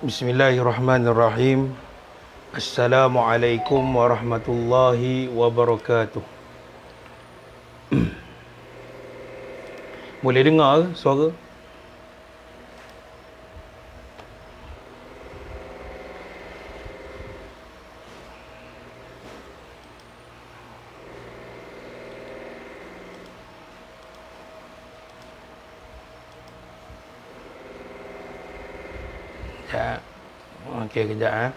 Bismillahirrahmanirrahim. Assalamualaikum warahmatullahi wabarakatuh. Boleh dengar suara? Sekejap. Okey, kejap.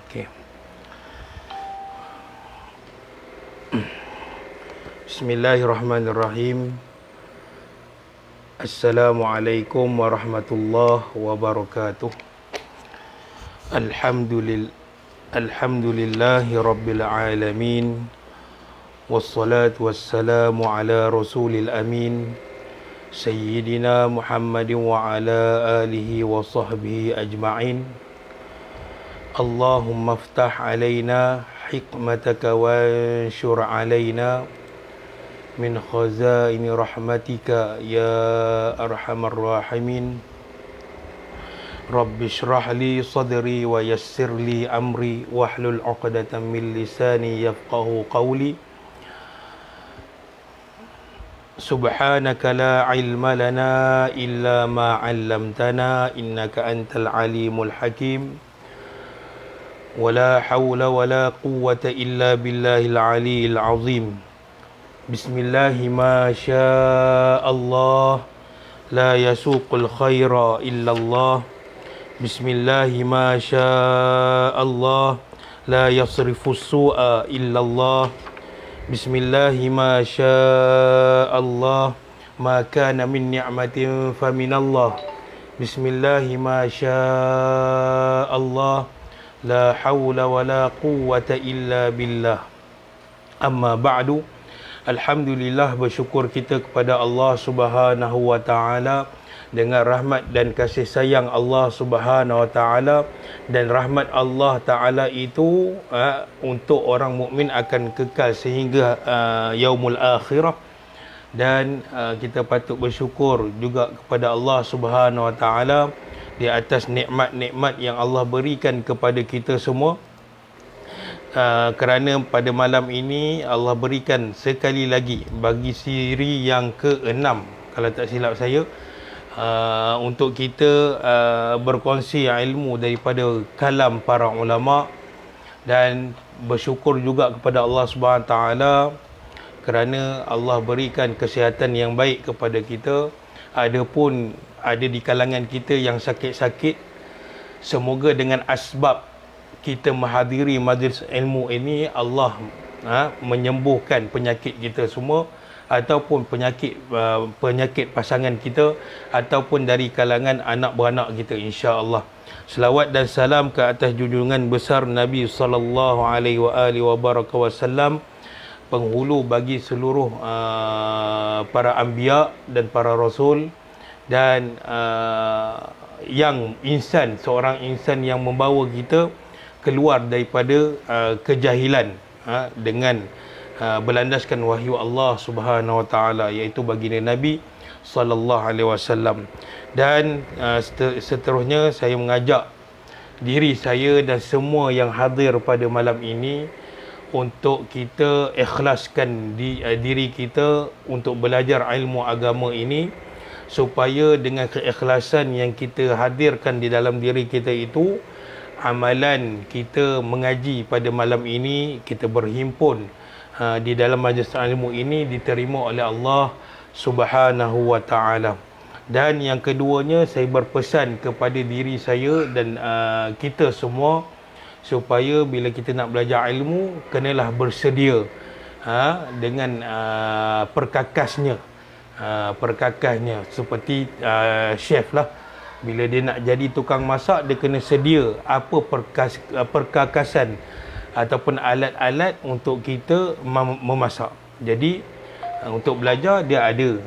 Okey. Bismillahirrahmanirrahim. Assalamualaikum warahmatullahi wabarakatuh. Alhamdulillahi rabbil alamin. Wassalatu wassalamu ala rasulil amin. Sayyidina Muhammadin wa ala alihi wa sahbihi ajma'in. Allahumma aftah alaina hikmataka wa anshur alaina min khazaini rahmatika ya arhamar rahimin. Rabbi shrah li sadri wa yassir li amri wahlul 'uqdatam min lisani yafqahu qawli. Subhanaka la ilma lana illa ma 'allamtana innaka antal alimul hakim. Wala hawla wala quwwata illa billahil aliyil azim. Bismillahi ma sya'allah la yasuqul khaira illallah. Bismillahi ma sya'allah la yasrifus su'a illallah. Bismillahi ma sya'allah ma kana min ni'matin faminallah. Bismillahi ma sya'allah la hawla wala quwwata illa billah. Amma ba'du. Alhamdulillah, bersyukur kita kepada Allah Subhanahu wa taala dengan rahmat dan kasih sayang Allah Subhanahu wa taala, dan rahmat Allah taala itu untuk orang mukmin akan kekal sehingga yaumul akhirah. Dan kita patut bersyukur juga kepada Allah Subhanahu wa taala di atas nikmat-nikmat yang Allah berikan kepada kita semua. Kerana pada malam ini Allah berikan sekali lagi bagi siri yang ke-6 kalau tak silap saya, untuk kita berkongsi ilmu daripada kalam para ulama, dan bersyukur juga kepada Allah Subhanahu taala kerana Allah berikan kesihatan yang baik kepada kita. Adapun ada di kalangan kita yang sakit-sakit, semoga dengan asbab kita menghadiri majlis ilmu ini Allah menyembuhkan penyakit kita semua, ataupun penyakit pasangan kita, ataupun dari kalangan anak beranak kita, insya-Allah. Selawat dan salam ke atas junjungan besar Nabi sallallahu alaihi wasallam, penghulu bagi seluruh para anbiya dan para rasul, dan yang seorang insan yang membawa kita keluar daripada kejahilan dengan berlandaskan wahyu Allah Subhanahu wa taala, iaitu baginda Nabi sallallahu alaihi wasallam. Dan seterusnya saya mengajak diri saya dan semua yang hadir pada malam ini untuk kita ikhlaskan diri kita untuk belajar ilmu agama ini, supaya dengan keikhlasan yang kita hadirkan di dalam diri kita itu, amalan kita mengaji pada malam ini, kita berhimpun di dalam majlis ilmu ini diterima oleh Allah Subhanahu wa taala. Dan yang keduanya, saya berpesan kepada diri saya dan kita semua, supaya bila kita nak belajar ilmu, kenalah bersedia dengan perkakasnya, seperti chef lah. Bila dia nak jadi tukang masak, dia kena sedia apa perkakasan ataupun alat-alat untuk kita memasak. Jadi untuk belajar dia ada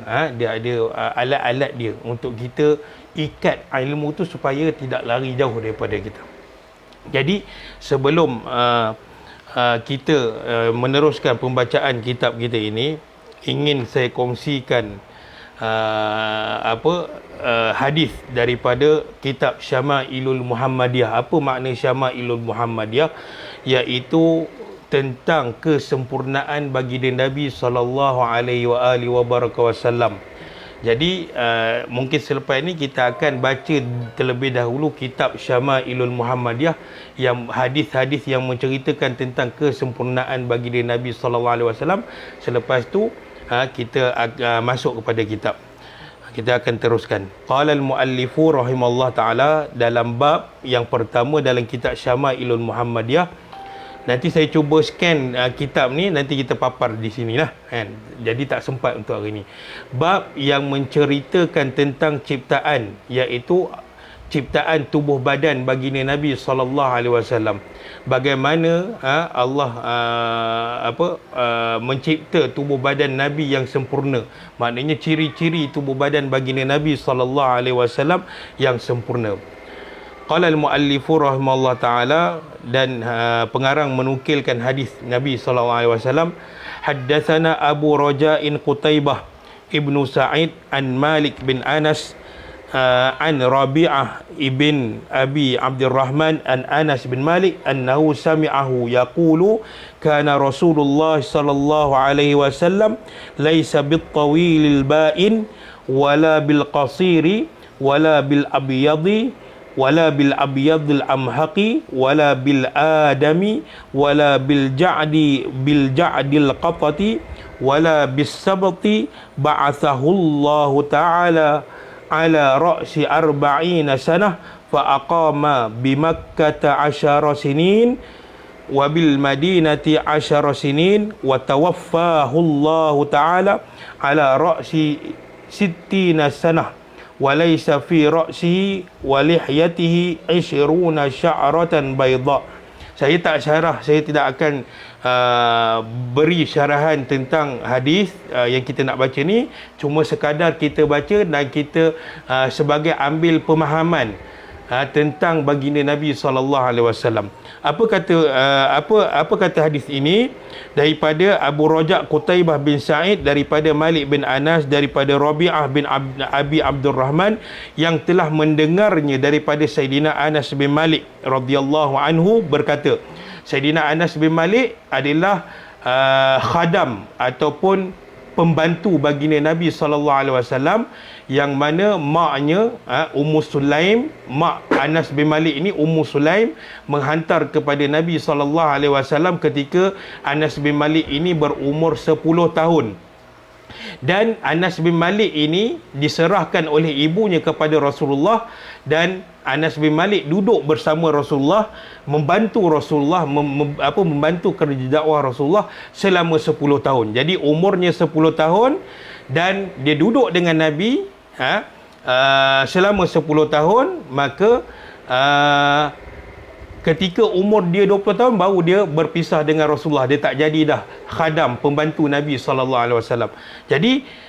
alat-alat dia untuk kita ikat ilmu tu supaya tidak lari jauh daripada kita. Jadi sebelum kita meneruskan pembacaan kitab kita ini, ingin saya kongsikan hadis daripada kitab Syama'ilul Muhammadiyah. Apa makna Syama'ilul Muhammadiyah? Iaitu tentang kesempurnaan baginda Nabi sallallahu alaihi wasallam. Jadi mungkin selepas ini kita akan baca terlebih dahulu kitab Syama'ilul Muhammadiyah, yang hadis-hadis yang menceritakan tentang kesempurnaan baginda Nabi sallallahu alaihi wasallam. Selepas tu kita masuk kepada kitab. Kita akan teruskan. Qala al-muallifu rahimallahu taala, dalam bab yang pertama dalam kitab Syama'ilul Muhammadiyah. Nanti saya cuba scan kitab ni, nanti kita papar di sinilah kan. Jadi tak sempat untuk hari ni. Bab yang menceritakan tentang ciptaan, iaitu ciptaan tubuh badan baginda Nabi sallallahu alaihi wasallam. Bagaimana Allah mencipta tubuh badan Nabi yang sempurna. Maknanya ciri-ciri tubuh badan baginda Nabi sallallahu alaihi wasallam yang sempurna. Qala al-muallifu rahimahullah ta'ala, dan pengarang menukilkan hadis Nabi sallallahu alaihi wasallam, haddatsana Abu Raja'in Qutaibah ibnu Sa'id an Malik bin Anas an Rabi'ah ibn Abi Abdurrahman an Anas bin Malik annahu sami'ahu yaqulu kana Rasulullah sallallahu alaihi wasallam laisa bit-tawilil ba'in wala bil qasiri wala bil abyadi wala bil abyadil amhaqi wala bil adami wala bil ja'dil qatati wala bis sabti ba'athahu Allah ta'ala ala ra'si arba'ina sanah fa aqama bi Makkah 10 sinin wa bil Madinati 10 sinin wa tawaffahu Allah ta'ala ala ra'si 60 sanah walaysa fi ra'sihi wa lihyatihi 20 sya'ratan bayda. Saya tak syarah, saya tidak akan beri syarahan tentang hadis yang kita nak baca ni. Cuma sekadar kita baca dan kita sebagai ambil pemahaman tentang baginda Nabi sallallahu alaihi wasallam. Apa kata hadis ini? Daripada Abu Raja' Qutaibah bin Sa'id, daripada Malik bin Anas, daripada Rabi'ah bin Abi Abdurrahman, yang telah mendengarnya daripada Sayyidina Anas bin Malik radhiyallahu anhu berkata, Sayyidina Anas bin Malik adalah khadam ataupun pembantu baginda Nabi sallallahu alaihi wasallam, yang mana maknya Ummu Sulaim, mak Anas bin Malik ini, Ummu Sulaim, menghantar kepada Nabi sallallahu alaihi wasallam ketika Anas bin Malik ini berumur 10 tahun. Dan Anas bin Malik ini diserahkan oleh ibunya kepada Rasulullah, dan Anas bin Malik duduk bersama Rasulullah, membantu Rasulullah, membantu kerja dakwah Rasulullah selama 10 tahun. Jadi umurnya 10 tahun dan dia duduk dengan Nabi selama 10 tahun. Maka ketika umur dia 20 tahun baru dia berpisah dengan Rasulullah. Dia tak jadi dah khadam, pembantu Nabi SAW. Jadi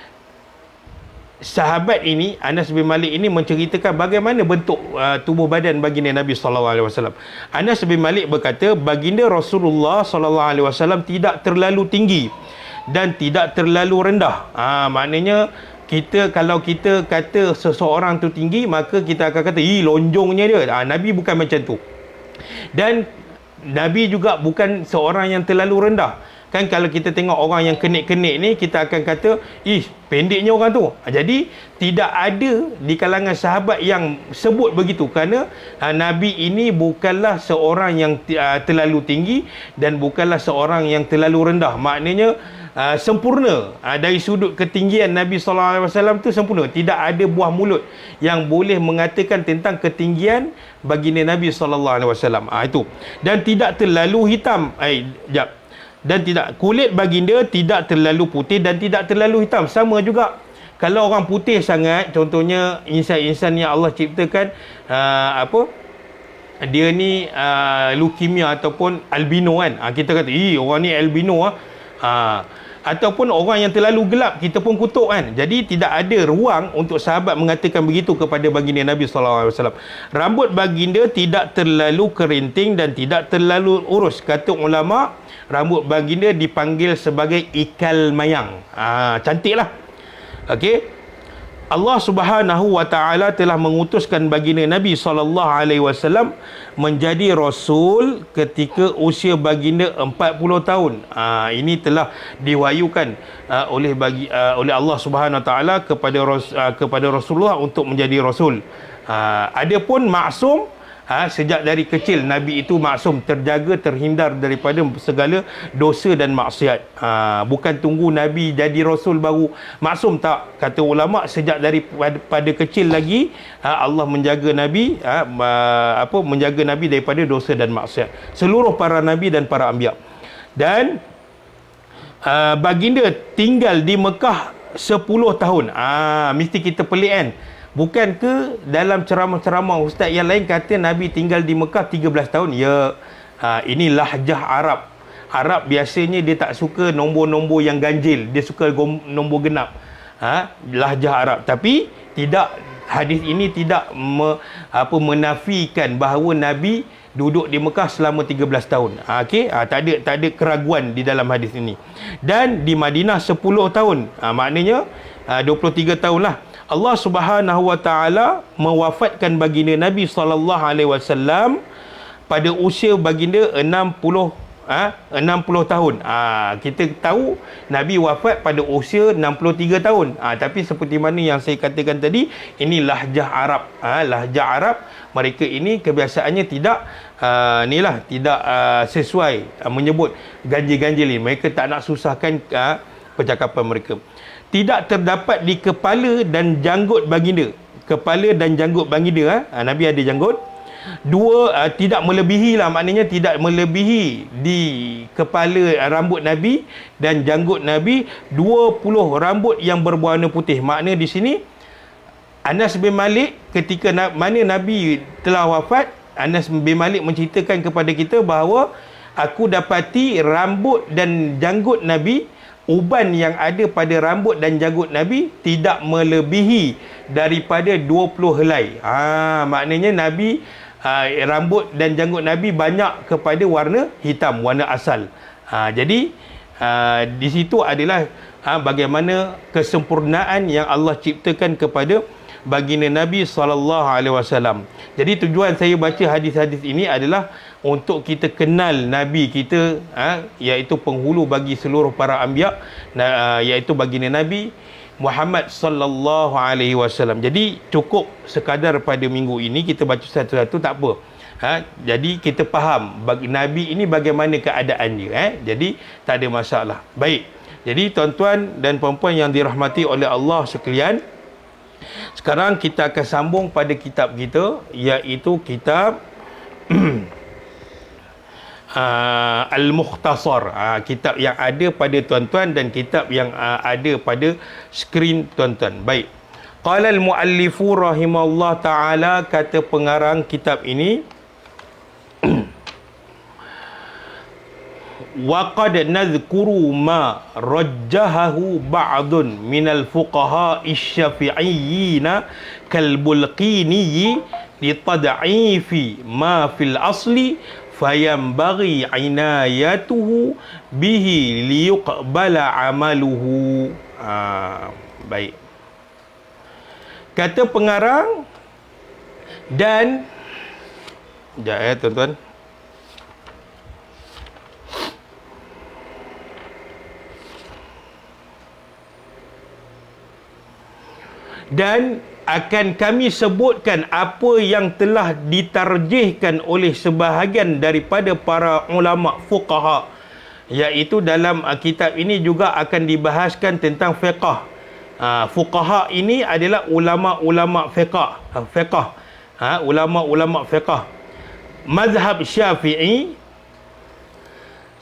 sahabat ini, Anas bin Malik ini, menceritakan bagaimana bentuk tubuh badan baginda Nabi SAW. Anas bin Malik berkata, baginda Rasulullah SAW tidak terlalu tinggi dan tidak terlalu rendah. Maknanya kalau kita kata seseorang tu tinggi, maka kita akan kata lonjongnya dia. Nabi bukan macam tu. Dan Nabi juga bukan seorang yang terlalu rendah. Kan kalau kita tengok orang yang kenik-kenik ni, kita akan kata, pendeknya orang tu. Jadi tidak ada di kalangan sahabat yang sebut begitu, kerana Nabi ini bukanlah seorang yang terlalu tinggi dan bukanlah seorang yang terlalu rendah. Maknanya sempurna. Dari sudut ketinggian Nabi SAW tu sempurna. Tidak ada buah mulut yang boleh mengatakan tentang ketinggian baginda Nabi SAW. Itu. Dan tidak terlalu hitam. Dan tidak, kulit baginda tidak terlalu putih dan tidak terlalu hitam. Sama juga. Kalau orang putih sangat, contohnya insan-insan yang Allah ciptakan dia ni leukemia ataupun albino kan. Kita kata, orang ni albino . ataupun orang yang terlalu gelap kita pun kutuk kan. Jadi tidak ada ruang untuk sahabat mengatakan begitu kepada baginda Nabi SAW. Rambut baginda tidak terlalu kerinting dan tidak terlalu urus. Kata ulama, rambut baginda dipanggil sebagai ikal mayang. Cantiklah. Okey. Allah Subhanahu wa taala telah mengutuskan baginda Nabi SAW menjadi rasul ketika usia baginda 40 tahun. Ini telah diwahyukan oleh Allah Subhanahu wa taala kepada Rasulullah untuk menjadi rasul. Adapun maksum, sejak dari kecil Nabi itu maksum, terjaga, terhindar daripada segala dosa dan maksiat. Bukan tunggu Nabi jadi rasul baru maksum, tak. Kata ulama, sejak pada kecil lagi Allah menjaga Nabi, menjaga Nabi daripada dosa dan maksiat. Seluruh para nabi dan para anbiya. Dan baginda tinggal di Mekah 10 tahun. Mesti kita pelik kan. Bukan ke dalam ceramah-ceramah ustaz yang lain kata Nabi tinggal di Mekah 13 tahun? Ya, ini lahjah Arab. Arab biasanya dia tak suka nombor-nombor yang ganjil. Dia suka nombor genap. Lahjah Arab. Tapi tidak, hadis ini tidak menafikan bahawa Nabi duduk di Mekah selama 13 tahun. Okey, tak ada keraguan di dalam hadis ini. Dan di Madinah 10 tahun. Maknanya 23 tahun lah. Allah Subhanahu wa taala mewafatkan baginda Nabi SAW pada usia baginda 60 tahun. Kita tahu Nabi wafat pada usia 63 tahun. Tapi seperti mana yang saya katakan tadi, ini lahjah Arab. Lahjah Arab, mereka ini kebiasaannya tidak tidak sesuai menyebut ganjil-ganjil ini. Mereka tak nak susahkan percakapan mereka. Tidak terdapat di kepala dan janggut baginda. Kepala dan janggut baginda, Nabi ada janggut. Tidak melebihi lah, maknanya tidak melebihi di kepala rambut Nabi dan janggut Nabi 20 rambut yang berwarna putih. Makna di sini Anas bin Malik, ketika mana Nabi telah wafat, Anas bin Malik menceritakan kepada kita bahawa aku dapati rambut dan janggut Nabi, uban yang ada pada rambut dan janggut Nabi tidak melebihi daripada 20 helai. Maknanya Nabi, rambut dan janggut Nabi banyak kepada warna hitam, warna asal. Jadi di situ adalah bagaimana kesempurnaan yang Allah ciptakan kepada baginda Nabi SAW. Jadi tujuan saya baca hadis-hadis ini adalah untuk kita kenal Nabi kita, iaitu penghulu bagi seluruh para anbiya, iaitu baginda Nabi Muhammad sallallahu alaihi wasallam. Jadi cukup sekadar pada minggu ini kita baca satu-satu, tak apa. Jadi kita faham Nabi ini bagaimana keadaan dia. Jadi tak ada masalah. Baik. Jadi tuan-tuan dan puan-puan yang dirahmati oleh Allah sekalian, sekarang kita akan sambung pada kitab kita, iaitu kitab Al-Mukhtasar, kitab yang ada pada tuan-tuan dan kitab yang ada pada skrin tuan-tuan. Baik. Qala al-muallifu rahimahullah ta'ala, kata pengarang kitab ini, wa qad nadhkuru ma rajjahahu ba'dun minal fuqaha asy-syafi'iyyin kal bulqini li tad'ifi ma fil asli fayambaghi inayatuhu bihi liyuqbala amaluhu. Baik. Kata pengarang, dan sekejap tuan-tuan. Dan akan kami sebutkan apa yang telah ditarjihkan oleh sebahagian daripada para ulama fuqaha, iaitu dalam kitab ini juga akan dibahaskan tentang fiqh. Fuqaha ini adalah ulama-ulama fiqh, ulama-ulama fiqh mazhab Syafi'i,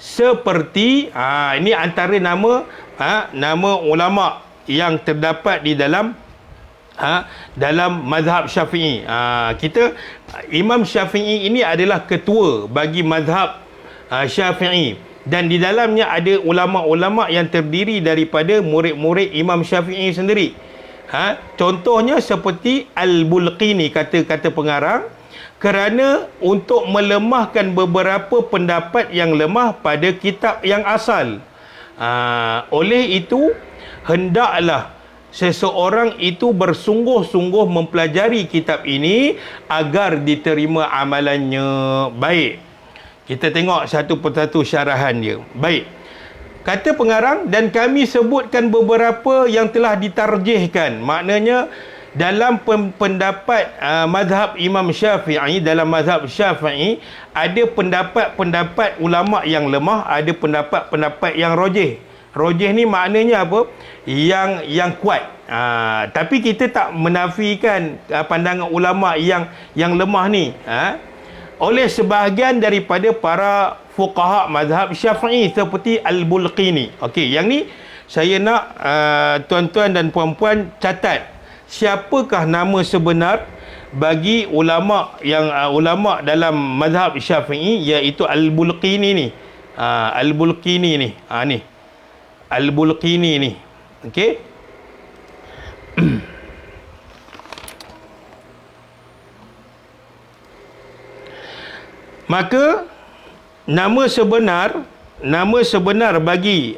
seperti ini antara nama ulama yang terdapat di dalam mazhab Syafi'i. Imam Syafi'i ini adalah ketua bagi mazhab Syafi'i. Dan di dalamnya ada ulama-ulama yang terdiri daripada murid-murid Imam Syafi'i sendiri. Contohnya seperti Al-Bulqini, kata pengarang, kerana untuk melemahkan beberapa pendapat yang lemah pada kitab yang asal. Oleh itu, hendaklah seseorang itu bersungguh-sungguh mempelajari kitab ini agar diterima amalannya baik. Kita tengok satu persatu syarahan dia. Baik. Kata pengarang, dan kami sebutkan beberapa yang telah ditarjihkan. Maknanya dalam pendapat mazhab Imam Syafi'i, dalam mazhab Syafi'i ada pendapat-pendapat ulama yang lemah, ada pendapat-pendapat yang rajih. Rajih ni maknanya apa? Yang kuat. Tapi kita tak menafikan pandangan ulama yang lemah ni. Oleh sebahagian daripada para fuqaha mazhab Syafi'i seperti Al-Bulqini. Okey, yang ni saya nak tuan-tuan dan puan-puan catat. Siapakah nama sebenar bagi ulama yang ulama dalam mazhab Syafi'i, iaitu Al-Bulqini ni. Al-Bulqini ni. Ni. Al-Bulqini ni. Okey. Maka nama sebenar bagi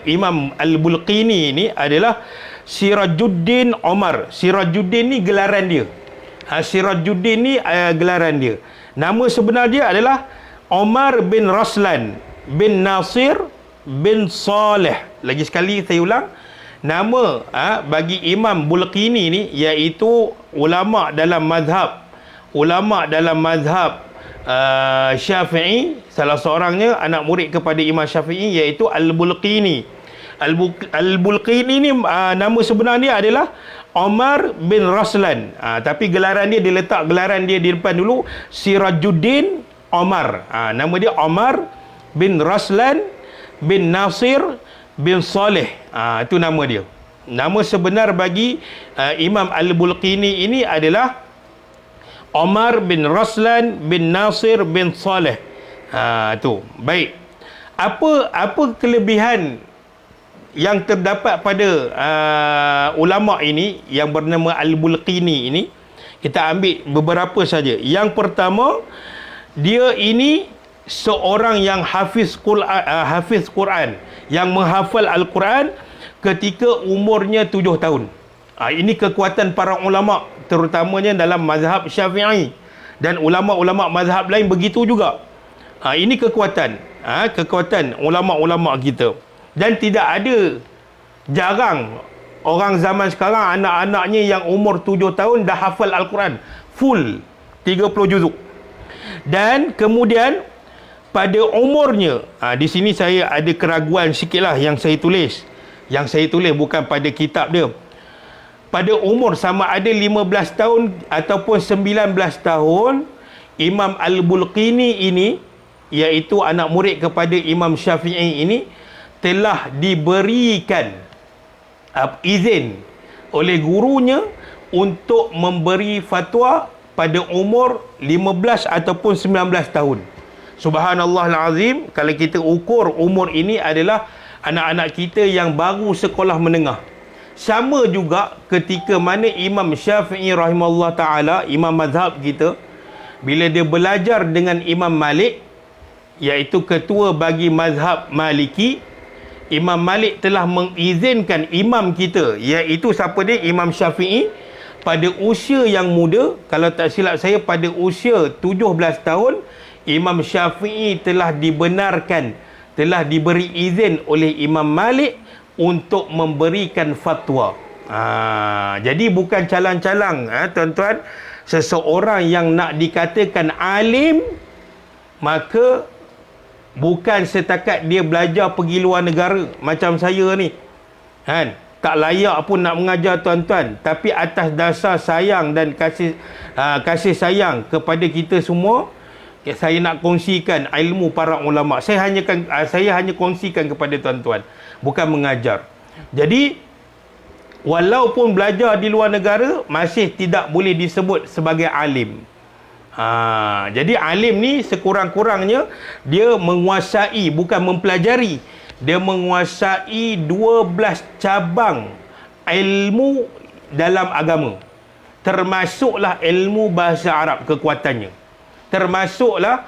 Imam Al-Bulqini ni adalah Sirajuddin Omar. Sirajuddin ni gelaran dia. Sirajuddin ni gelaran dia. Nama sebenar dia adalah Omar bin Raslan bin Nasir bin Saleh. Lagi sekali saya ulang. Nama bagi Imam Bulqini ni iaitu ulama dalam mazhab Syafi'i, salah seorangnya anak murid kepada Imam Syafi'i, iaitu Al-Bulqini. Al-Bulqini ni nama sebenar dia adalah Omar bin Raslan. Tapi gelaran dia letak gelaran dia di depan dulu, Sirajuddin Omar. Nama dia Omar bin Raslan bin Nasir bin Saleh. Itu nama dia. Nama sebenar bagi Imam Al-Bulqini ini adalah Omar bin Raslan bin Nasir bin Saleh. Tu. Baik. Apa kelebihan yang terdapat pada ulama ini yang bernama Al-Bulqini ini? Kita ambil beberapa saja. Yang pertama, dia ini seorang yang hafiz Quran, yang menghafal Al-Quran ketika umurnya 7 tahun. Ini kekuatan para ulama, terutamanya dalam mazhab Syafi'i, dan ulama-ulama mazhab lain begitu juga. Ini kekuatan ulama-ulama kita. Dan tidak ada, jarang orang zaman sekarang anak-anaknya yang umur 7 tahun dah hafal Al-Quran full 30 juzuk. Dan kemudian pada umurnya, di sini saya ada keraguan sikitlah yang saya tulis. Yang saya tulis bukan pada kitab dia. Pada umur sama ada 15 tahun ataupun 19 tahun, Imam Al-Bulqini ini, iaitu anak murid kepada Imam Syafi'i ini, telah diberikan izin oleh gurunya untuk memberi fatwa pada umur 15 ataupun 19 tahun. Subhanallahal-azim, kalau kita ukur umur ini adalah anak-anak kita yang baru sekolah menengah. Sama juga ketika mana Imam Syafi'i rahimahullah ta'ala, imam mazhab kita, bila dia belajar dengan Imam Malik, iaitu ketua bagi mazhab Maliki, Imam Malik telah mengizinkan imam kita, iaitu siapa dia? Imam Syafi'i, pada usia yang muda, kalau tak silap saya pada usia 17 tahun, Imam Syafi'i telah dibenarkan, telah diberi izin oleh Imam Malik untuk memberikan fatwa. Jadi bukan calang-calang, tuan-tuan, seseorang yang nak dikatakan alim, maka bukan setakat dia belajar pergi luar negara macam saya ni, kan? Tak layak pun nak mengajar tuan-tuan, tapi atas dasar sayang dan kasih sayang kepada kita semua, saya nak kongsikan ilmu para ulama. Saya hanya kongsikan kepada tuan-tuan, bukan mengajar. Jadi walaupun belajar di luar negara, masih tidak boleh disebut sebagai alim. Jadi alim ni sekurang-kurangnya dia menguasai, bukan mempelajari, dia menguasai 12 cabang ilmu dalam agama. Termasuklah ilmu bahasa Arab, kekuatannya. Termasuklah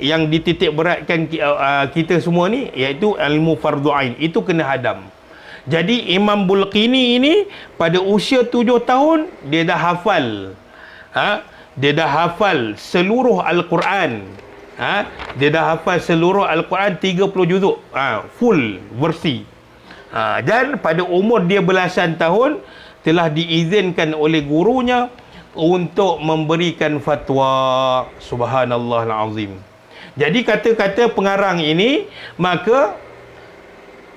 yang dititik beratkan kita semua ni, iaitu ilmu fardu ain. Itu kena hadam. Jadi Imam Bulqini ini pada usia 7 tahun dia dah hafal. Dia dah hafal seluruh Al-Quran. Dia dah hafal seluruh Al-Quran 30 juzuk. Full versi. Dan pada umur dia belasan tahun telah diizinkan oleh gurunya untuk memberikan fatwa. Subhanallah al-azim. Jadi kata-kata pengarang ini, maka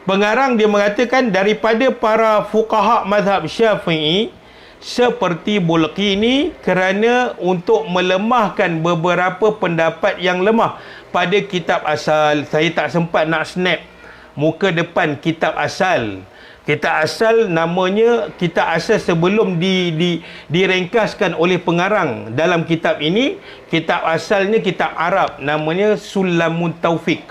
pengarang dia mengatakan daripada para fuqaha mazhab Syafi'i seperti Bulqini, kerana untuk melemahkan beberapa pendapat yang lemah pada kitab asal. Saya tak sempat nak snap muka depan kitab asal. Kitab asal namanya kitab asal sebelum direngkaskan oleh pengarang dalam kitab ini. Kitab asalnya kitab Arab, namanya Sulamun Taufiq.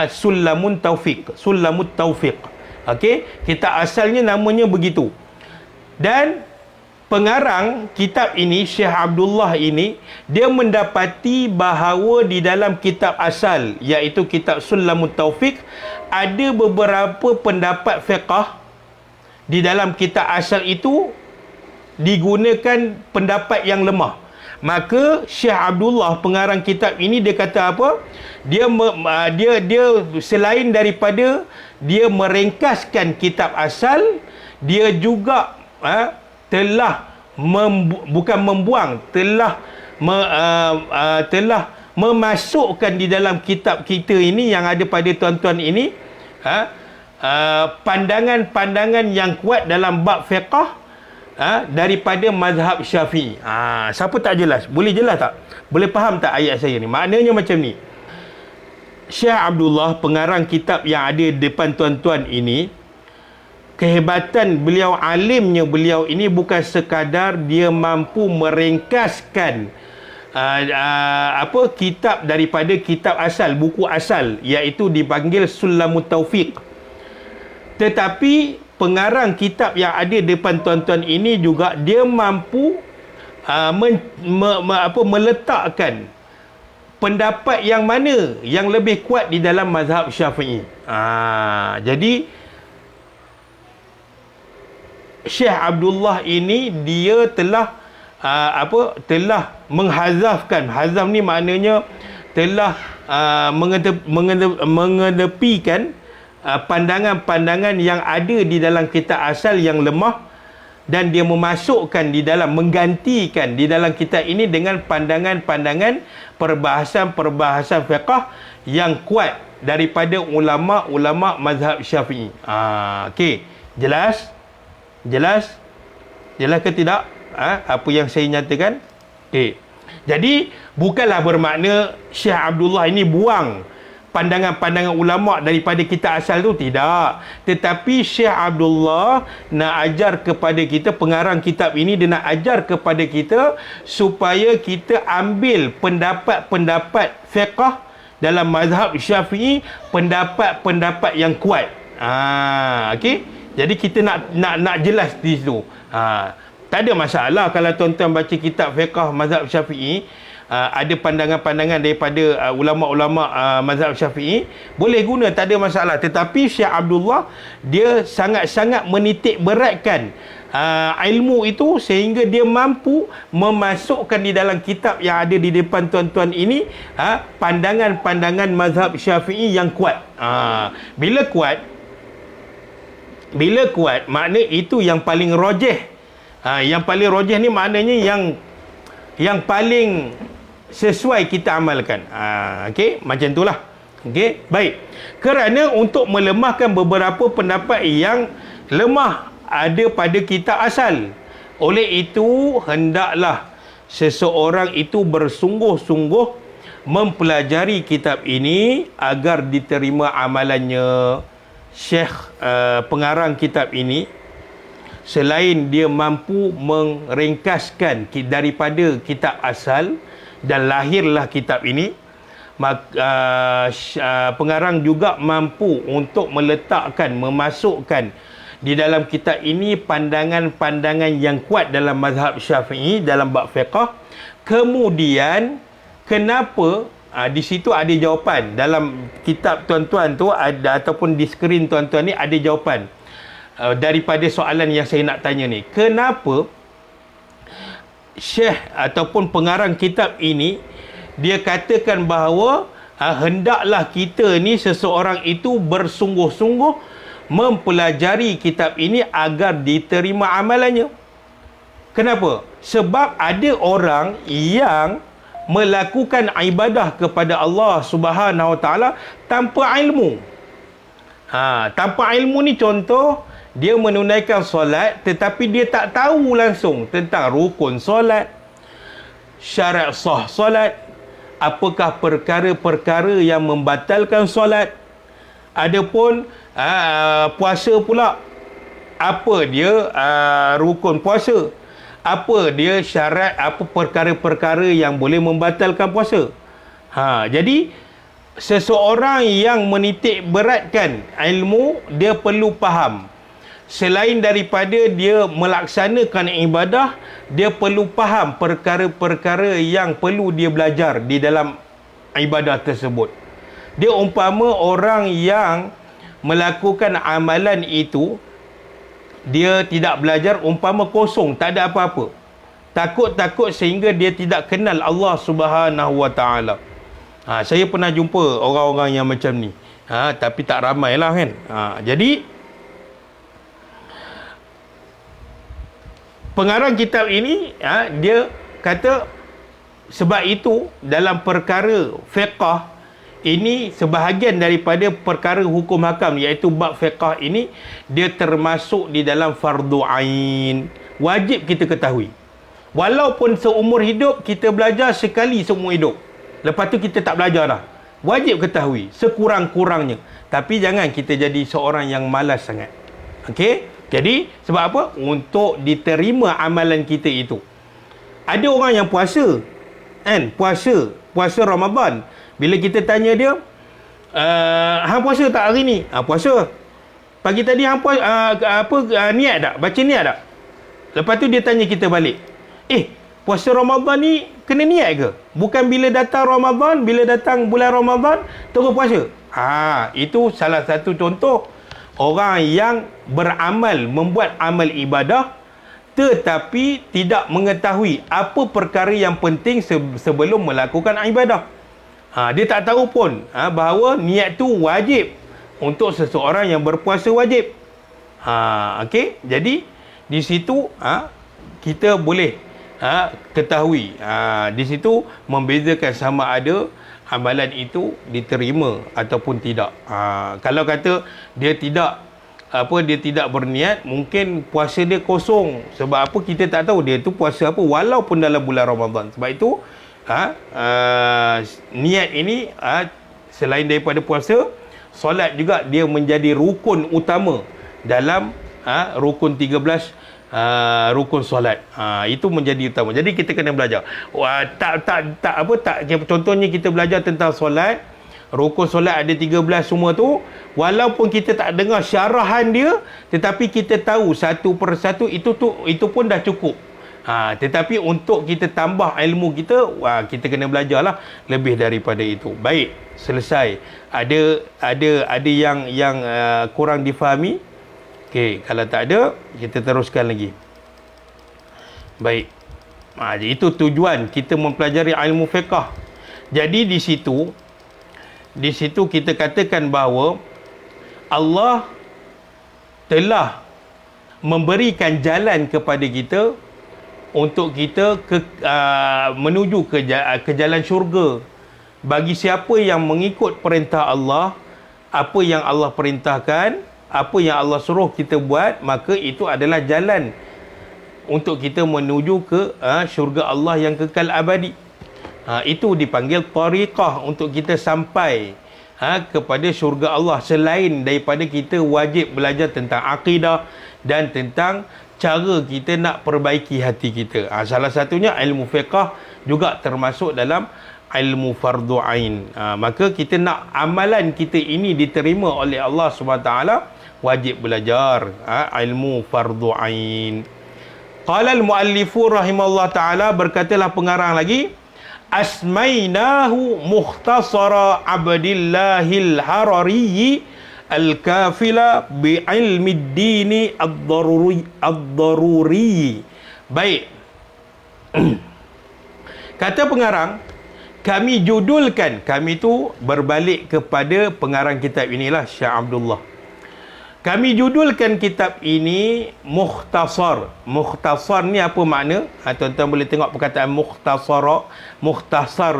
Sulamun Taufiq. Sulamut Taufiq. Okey, kitab asalnya namanya begitu. Dan pengarang kitab ini, Syekh Abdullah ini, dia mendapati bahawa di dalam kitab asal, iaitu kitab Sulamut Taufiq, ada beberapa pendapat fiqh di dalam kitab asal itu digunakan pendapat yang lemah. Maka Syekh Abdullah, pengarang kitab ini, dia kata apa? Dia selain daripada dia merengkaskan kitab asal, dia juga telah bukan membuang, telah memasukkan di dalam kitab kita ini yang ada pada tuan-tuan ini pandangan-pandangan yang kuat dalam bab fiqh daripada mazhab Syafi'i. Siapa tak jelas? Boleh jelas tak? Boleh faham tak ayat saya ni? Maknanya macam ni. Syekh Abdullah, pengarang kitab yang ada depan tuan-tuan ini, kehebatan beliau, alimnya beliau ini bukan sekadar dia mampu meringkaskan kitab daripada kitab asal, buku asal, iaitu dipanggil Sulamut Taufiq. Tetapi pengarang kitab yang ada depan tuan-tuan ini juga dia mampu meletakkan pendapat yang mana yang lebih kuat di dalam mazhab Syafi'i. Jadi Syekh Abdullah ini dia telah menghazafkan. Hazaf ni maknanya telah mengedepikan pandangan-pandangan yang ada di dalam kitab asal yang lemah, dan dia memasukkan di dalam, menggantikan di dalam kitab ini dengan pandangan-pandangan perbahasan-perbahasan fiqh yang kuat daripada ulama-ulama mazhab Syafi'i. Okey, jelas? Jelas ke tidak? Apa yang saya nyatakan? Okey. Jadi bukanlah bermakna Syekh Abdullah ini buang pandangan-pandangan ulama daripada kitab asal tu, tidak. Tetapi Syekh Abdullah nak ajar kepada kita, pengarang kitab ini dia nak ajar kepada kita supaya kita ambil pendapat-pendapat fiqh dalam mazhab Syafi'i, pendapat-pendapat yang kuat. Okey. Jadi kita nak jelas di situ. Tak ada masalah kalau tuan-tuan baca kitab fiqh mazhab Syafi'i, ada pandangan-pandangan daripada ulama-ulama mazhab Syafi'i, boleh guna, tak ada masalah. Tetapi Syekh Abdullah dia sangat-sangat menitik beratkan ilmu itu sehingga dia mampu memasukkan di dalam kitab yang ada di depan tuan-tuan ini pandangan-pandangan mazhab Syafi'i yang kuat. Bila kuat makna itu yang paling rajih. Yang paling rajih ni maknanya yang paling sesuai kita amalkan. Okey, macam itulah. Okey, baik. Kerana untuk melemahkan beberapa pendapat yang lemah ada pada kitab asal, oleh itu hendaklah seseorang itu bersungguh-sungguh mempelajari kitab ini agar diterima amalannya. Syekh pengarang kitab ini selain dia mampu meringkaskan daripada kitab asal dan lahirlah kitab ini, pengarang juga mampu untuk meletakkan, memasukkan di dalam kitab ini pandangan-pandangan yang kuat dalam mazhab Syafi'i dalam bab fiqh. Kemudian kenapa di situ ada jawapan dalam kitab tuan-tuan tu ada, ataupun di skrin tuan-tuan ni ada jawapan daripada soalan yang saya nak tanya ni. Kenapa Syekh ataupun pengarang kitab ini dia katakan bahawa hendaklah kita ni, seseorang itu bersungguh-sungguh mempelajari kitab ini agar diterima amalannya. Kenapa? Sebab ada orang yang melakukan ibadah kepada Allah Subhanahu Wa Taala tanpa ilmu. Tanpa ilmu ni contoh, dia menunaikan solat tetapi dia tak tahu langsung tentang rukun solat, syarat sah solat, apakah perkara-perkara yang membatalkan solat. Adapun puasa pula, apa dia rukun puasa, apa dia syarat, apa perkara-perkara yang boleh membatalkan puasa. Jadi seseorang yang menitik beratkan ilmu, dia perlu faham. Selain daripada dia melaksanakan ibadah, dia perlu faham perkara-perkara yang perlu dia belajar di dalam ibadah tersebut. Dia umpama orang yang melakukan amalan itu, dia tidak belajar, umpama kosong, tak ada apa-apa. Takut-takut sehingga dia tidak kenal Allah Subhanahu Wa Taala. Saya pernah jumpa orang-orang yang macam ni. Tapi tak ramai lah kan. Jadi pengarang kitab ini dia kata, sebab itu dalam perkara fiqh ini, sebahagian daripada perkara hukum hakam iaitu bab fiqh ini, dia termasuk di dalam fardu ain. Wajib kita ketahui. Walaupun seumur hidup kita belajar sekali seumur hidup, lepas tu kita tak belajar dah. Wajib ketahui sekurang-kurangnya. Tapi jangan kita jadi seorang yang malas sangat. Okey? Jadi sebab apa? Untuk diterima amalan kita itu. Ada orang yang puasa, kan? Puasa Ramadan. Bila kita tanya dia, hang puasa tak hari ni? Puasa. Pagi tadi hang niat tak? Baca niat tak? Lepas tu dia tanya kita balik. Puasa Ramadan ni kena niat ke? Bukan bila datang Ramadan, bila datang bulan Ramadan terus puasa. Itu salah satu contoh orang yang beramal, membuat amal ibadah tetapi tidak mengetahui apa perkara yang penting sebelum melakukan ibadah. Dia tak tahu pun bahawa niat tu wajib untuk seseorang yang berpuasa wajib. Okey, jadi di situ kita boleh ketahui. Di situ membezakan sama ada amalan itu diterima ataupun tidak. Kalau kata dia tidak berniat, mungkin puasa dia kosong. Sebab apa? Kita tak tahu dia tu puasa apa walaupun dalam bulan Ramadan. Sebab itu niat ini selain daripada puasa, solat juga dia menjadi rukun utama dalam rukun 13 rukun solat. Itu menjadi utama. Jadi kita kena belajar. Contohnya kita belajar tentang solat, rukun solat ada 13 semua tu, walaupun kita tak dengar syarahan dia, tetapi kita tahu satu persatu, itu pun dah cukup. Tetapi untuk kita tambah ilmu kita, kita kena belajarlah lebih daripada itu. Baik, selesai. Ada yang kurang difahami. Okey, kalau tak ada, kita teruskan lagi. Baik. Itu tujuan kita mempelajari ilmu fiqh. Jadi di situ kita katakan bahawa Allah telah memberikan jalan kepada kita untuk kita menuju ke jalan syurga. Bagi siapa yang mengikut perintah Allah, apa yang Allah perintahkan, apa yang Allah suruh kita buat, maka itu adalah jalan untuk kita menuju ke syurga Allah yang kekal abadi. Itu dipanggil tariqah, untuk kita sampai kepada syurga Allah, selain daripada kita wajib belajar tentang akidah dan tentang cara kita nak perbaiki hati kita. Salah satunya ilmu fiqh juga termasuk dalam ilmu fardu ain. Maka kita nak amalan kita ini diterima oleh Allah SWT, wajib belajar ilmu fardu ain. Qala al-muallifu rahimahullah ta'ala, berkatalah pengarang lagi, asmainahu mukhtasara Abdillahil Harari al-kafila bi'ilmi dini ad-daruri. Baik. Kata pengarang, kami judulkan, kami tu berbalik kepada pengarang kitab inilah, Syekh Abdullah. Kami judulkan kitab ini mukhtasar. Mukhtasar ni apa makna? Tuan-tuan boleh tengok perkataan mukhtasara. Mukhtasar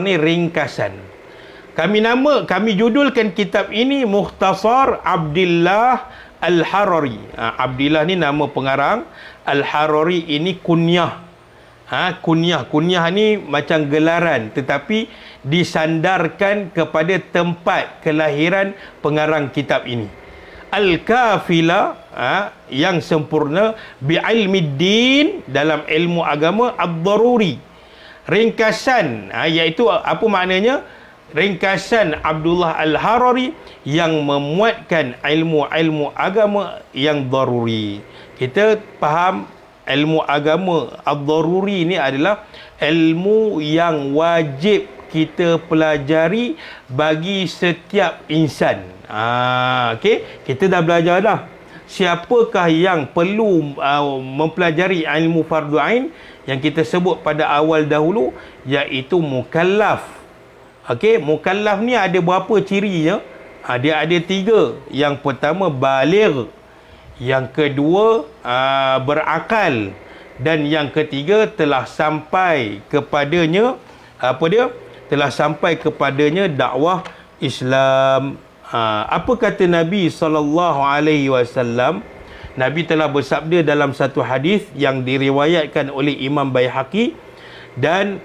ni ringkasan. Kami judulkan kitab ini Mukhtasar Abdillah Al-Harari. Abdillah ni nama pengarang, Al-Harari ini kunyah. Kunyah ni macam gelaran, tetapi disandarkan kepada tempat kelahiran pengarang kitab ini. Al-Kafila, yang sempurna, bi'ilmi din, dalam ilmu agama, ad-daruri, ringkasan, iaitu apa maknanya? Ringkasan Abdullah Al-Harari yang memuatkan ilmu-ilmu agama yang daruri. Kita faham ilmu agama ad-daruri ni adalah ilmu yang wajib kita pelajari bagi setiap insan. Okey, kita dah belajar dah. Siapakah yang perlu mempelajari ilmu fardu ain yang kita sebut pada awal dahulu, iaitu mukallaf. Okey, mukallaf ni ada berapa cirinya? Dia ada 3. Yang pertama baligh, yang kedua berakal, dan yang ketiga telah sampai kepadanya telah sampai kepadanya dakwah Islam. Apa kata Nabi SAW? Nabi telah bersabda dalam satu hadis yang diriwayatkan oleh Imam Baihaqi, dan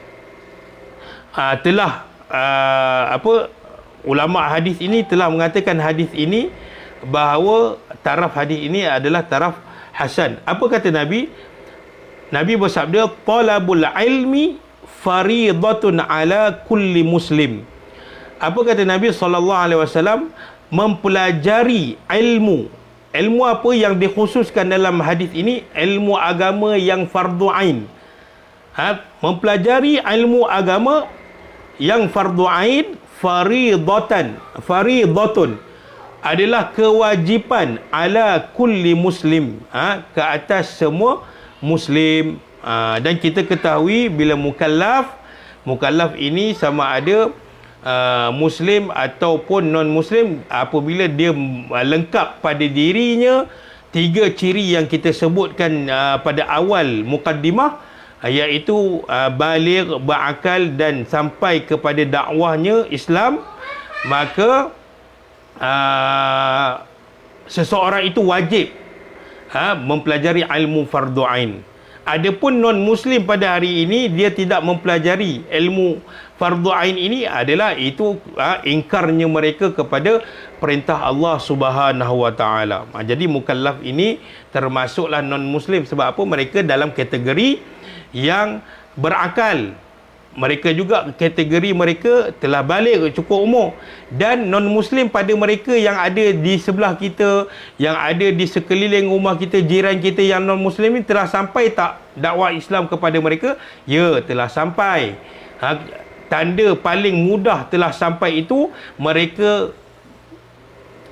ulama hadis ini telah mengatakan hadis ini bahawa taraf hadis ini adalah taraf hasan. Apa kata Nabi? Nabi bersabda, talabul ilmi faridatun ala kulli muslim. Apa kata Nabi SAW? Mempelajari ilmu. Ilmu apa yang dikhususkan dalam hadis ini? Ilmu agama yang fardu ain. Mempelajari ilmu agama yang fardu ain, faridatun adalah kewajipan ala kulli muslim, ke atas semua muslim. Dan kita ketahui bila mukallaf ini sama ada muslim ataupun non muslim, apabila dia lengkap pada dirinya 3 ciri yang kita sebutkan pada awal mukaddimah, iaitu baligh, berakal dan sampai kepada dakwahnya Islam, maka seseorang itu wajib mempelajari ilmu fardu ain. Adapun non-muslim pada hari ini, dia tidak mempelajari ilmu fardu ain ini, adalah itu ingkarnya mereka kepada perintah Allah Subhanahu Wa Taala. Jadi mukallaf ini termasuklah non-muslim. Sebab apa? Mereka dalam kategori yang berakal. Mereka juga kategori mereka telah balik, cukup umur. Dan non-muslim pada mereka yang ada di sebelah kita, yang ada di sekeliling rumah kita, jiran kita yang non-muslim ini, telah sampai tak dakwah Islam kepada mereka? Ya, telah sampai. Tanda paling mudah telah sampai itu, mereka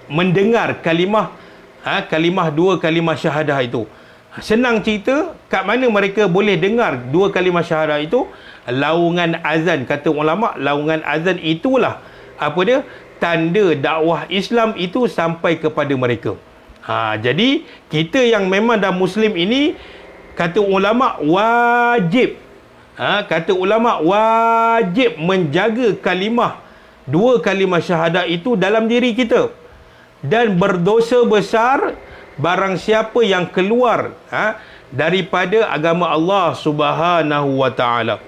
mendengar kalimah 2 kalimah syahadah itu. Senang cerita, kat mana mereka boleh dengar 2 kalimah syahadah itu? Laungan azan. Kata ulama, laungan azan itulah tanda dakwah Islam itu sampai kepada mereka. Jadi kita yang memang dah muslim ini, kata ulama wajib menjaga kalimah 2 kalimah syahadah itu dalam diri kita. Dan berdosa besar barang siapa yang keluar daripada agama Allah Subhanahu Wa Taala.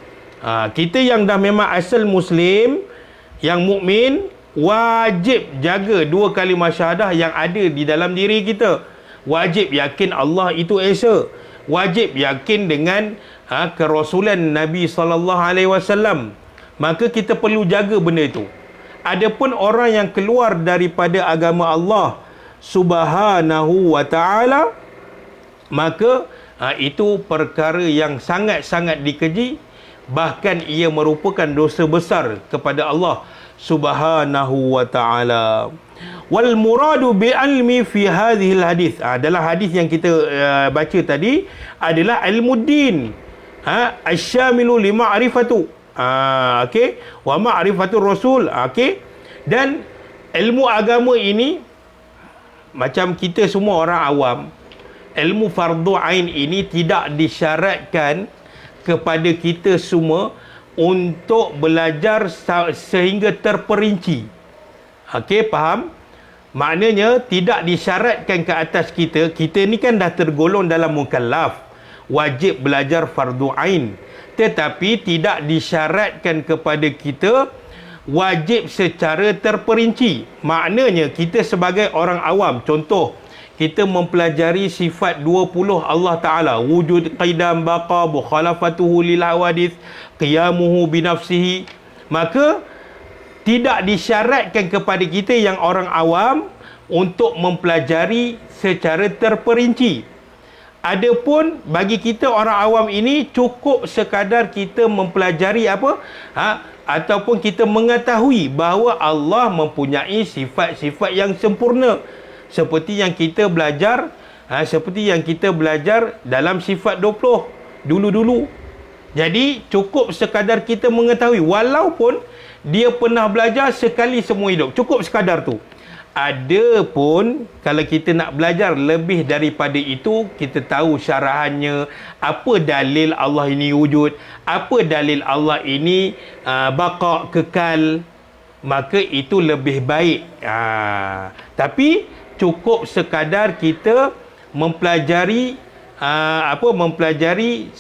Kita yang dah memang asal muslim, Yang mukmin wajib jaga 2 kalimah syahadah yang ada di dalam diri kita. Wajib yakin Allah itu esa. Wajib yakin dengan kerasulan Nabi SAW. Maka kita perlu jaga benda itu. Adapun orang yang keluar daripada agama Allah Subhanahu wa ta'ala, maka itu perkara yang sangat-sangat dikeji, bahkan ia merupakan dosa besar kepada Allah Subhanahu wa ta'ala. Wal muradu bi ilmi fi hadhil hadis, dalam hadis yang kita baca tadi adalah ilmuddin, asyamilu li ma'rifatu, okey, wa ma'rifatur rasul, okey. Dan ilmu agama ini, macam kita semua orang awam, ilmu fardu ain ini tidak disyaratkan kepada kita semua untuk belajar sehingga terperinci. Okey, faham? Maknanya tidak disyaratkan ke atas kita. Kita ni kan dah tergolong dalam mukallaf, wajib belajar fardu ain. Tetapi tidak disyaratkan kepada kita wajib secara terperinci. Maknanya kita sebagai orang awam, contoh kita mempelajari sifat 20 Allah Ta'ala, wujud, qidam, baqa, mukhalafatuhu lil hawadith, qiyamuhu binafsihi, maka tidak disyaratkan kepada kita yang orang awam untuk mempelajari secara terperinci. Adapun bagi kita orang awam ini cukup sekadar kita mempelajari apa? Ataupun kita mengetahui bahawa Allah mempunyai sifat-sifat yang sempurna. Seperti yang kita belajar, seperti yang kita belajar dalam sifat 20 dulu-dulu. Jadi cukup sekadar kita mengetahui, walaupun dia pernah belajar sekali semua hidup, cukup sekadar tu. Adapun kalau kita nak belajar lebih daripada itu, kita tahu syarahannya, apa dalil Allah ini wujud, apa dalil Allah ini baqa, kekal, maka itu lebih baik. Tapi cukup sekadar kita mempelajari mempelajari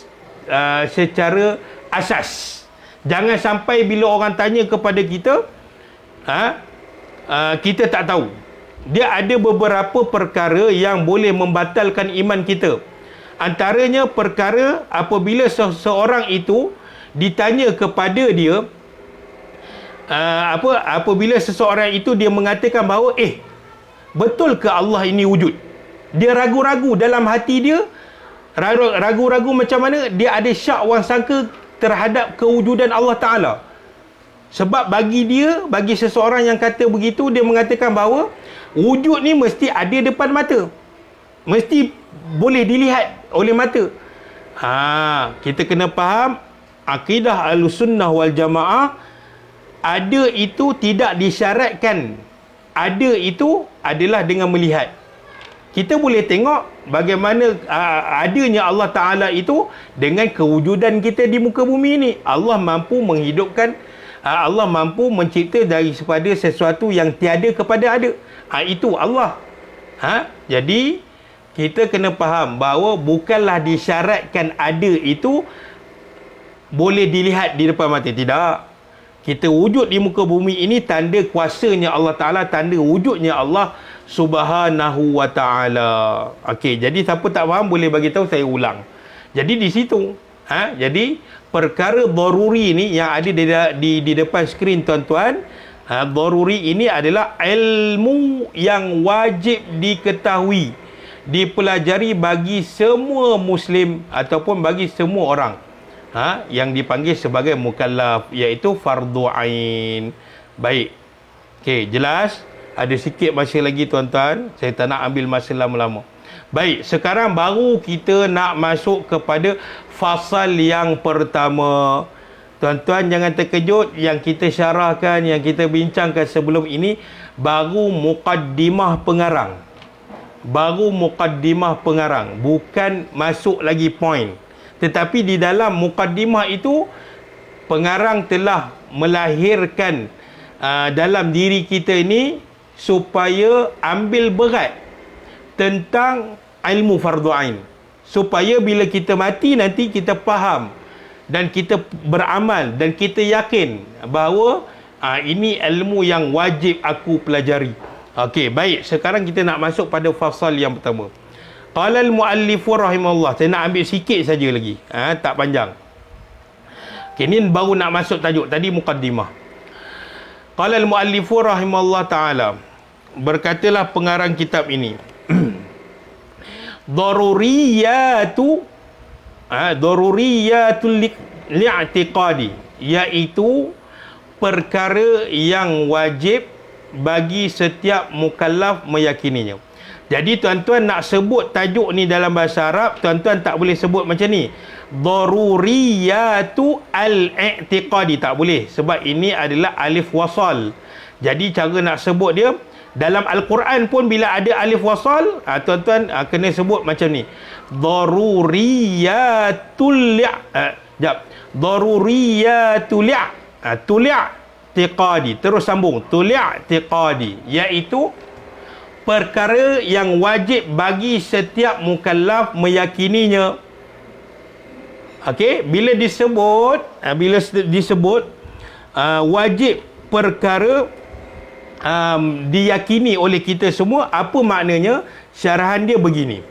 secara asas. Jangan sampai bila orang tanya kepada kita, kita tak tahu. Dia ada beberapa perkara yang boleh membatalkan iman kita. Antaranya perkara apabila seseorang itu ditanya kepada dia, apabila seseorang itu dia mengatakan bahawa betul ke Allah ini wujud? Dia ragu-ragu dalam hati dia. Ragu-ragu macam mana? Dia ada syak wang sangka terhadap kewujudan Allah Ta'ala. Sebab bagi seseorang yang kata begitu, dia mengatakan bahawa wujud ni mesti ada depan mata, mesti boleh dilihat oleh mata. Kita kena faham akidah Ahlussunnah wal Jamaah, ada itu tidak disyaratkan. Ada itu adalah dengan melihat. Kita boleh tengok bagaimana adanya Allah Ta'ala itu dengan kewujudan kita di muka bumi ini. Allah mampu menghidupkan, Allah mampu mencipta daripada sesuatu yang tiada kepada ada. Itu Allah. Jadi kita kena faham bahawa bukanlah disyaratkan ada itu boleh dilihat di depan mata. Tidak. Kita wujud di muka bumi ini tanda kuasanya Allah Ta'ala, tanda wujudnya Allah Subhanahu wa ta'ala. Okey, jadi siapa tak faham boleh bagi tahu, saya ulang. Jadi di situ, jadi perkara daruri ini yang ada di depan skrin tuan-tuan, daruri ini adalah ilmu yang wajib diketahui, dipelajari bagi semua muslim ataupun bagi semua orang yang dipanggil sebagai mukallaf, iaitu fardu ain. Baik. Okey, jelas? Ada sikit masa lagi tuan-tuan, saya tak nak ambil masa lama-lama. Baik, sekarang baru kita nak masuk kepada fasal yang pertama. Tuan-tuan jangan terkejut, yang kita syarahkan, yang kita bincangkan sebelum ini baru muqaddimah pengarang. Baru muqaddimah pengarang, bukan masuk lagi point. Tetapi di dalam muqaddimah itu, pengarang telah melahirkan dalam diri kita ini supaya ambil berat tentang ilmu fardu ain, supaya bila kita mati nanti kita faham dan kita beramal dan kita yakin bahawa Ini ilmu yang wajib aku pelajari. Okey, baik. Sekarang kita nak masuk pada fasal yang pertama. Qala al-muallifu rahimahullah. Saya nak ambil sikit saja lagi. Tak panjang. Okey, ni baru nak masuk tajuk. Tadi muqaddimah. Qala al-muallifu rahimahullah ta'ala. Berkatalah pengarang kitab ini. Daruriyatul li'tiqadi, iaitu perkara yang wajib bagi setiap mukallaf meyakininya. Jadi tuan-tuan nak sebut tajuk ni dalam bahasa Arab, tuan-tuan tak boleh sebut macam ni. Daruriyatu al-i'tiqadi, tak boleh, sebab ini adalah alif wasal. Jadi cara nak sebut dia dalam Al-Quran pun bila ada alif wasal, tuan-tuan kena sebut macam ni. Daruriyatul daruriyatul tiqadi, terus sambung, tiqadi, iaitu perkara yang wajib bagi setiap mukallaf meyakininya. Okey, bila disebut wajib perkara diyakini oleh kita semua, apa maknanya? Syarahan dia begini.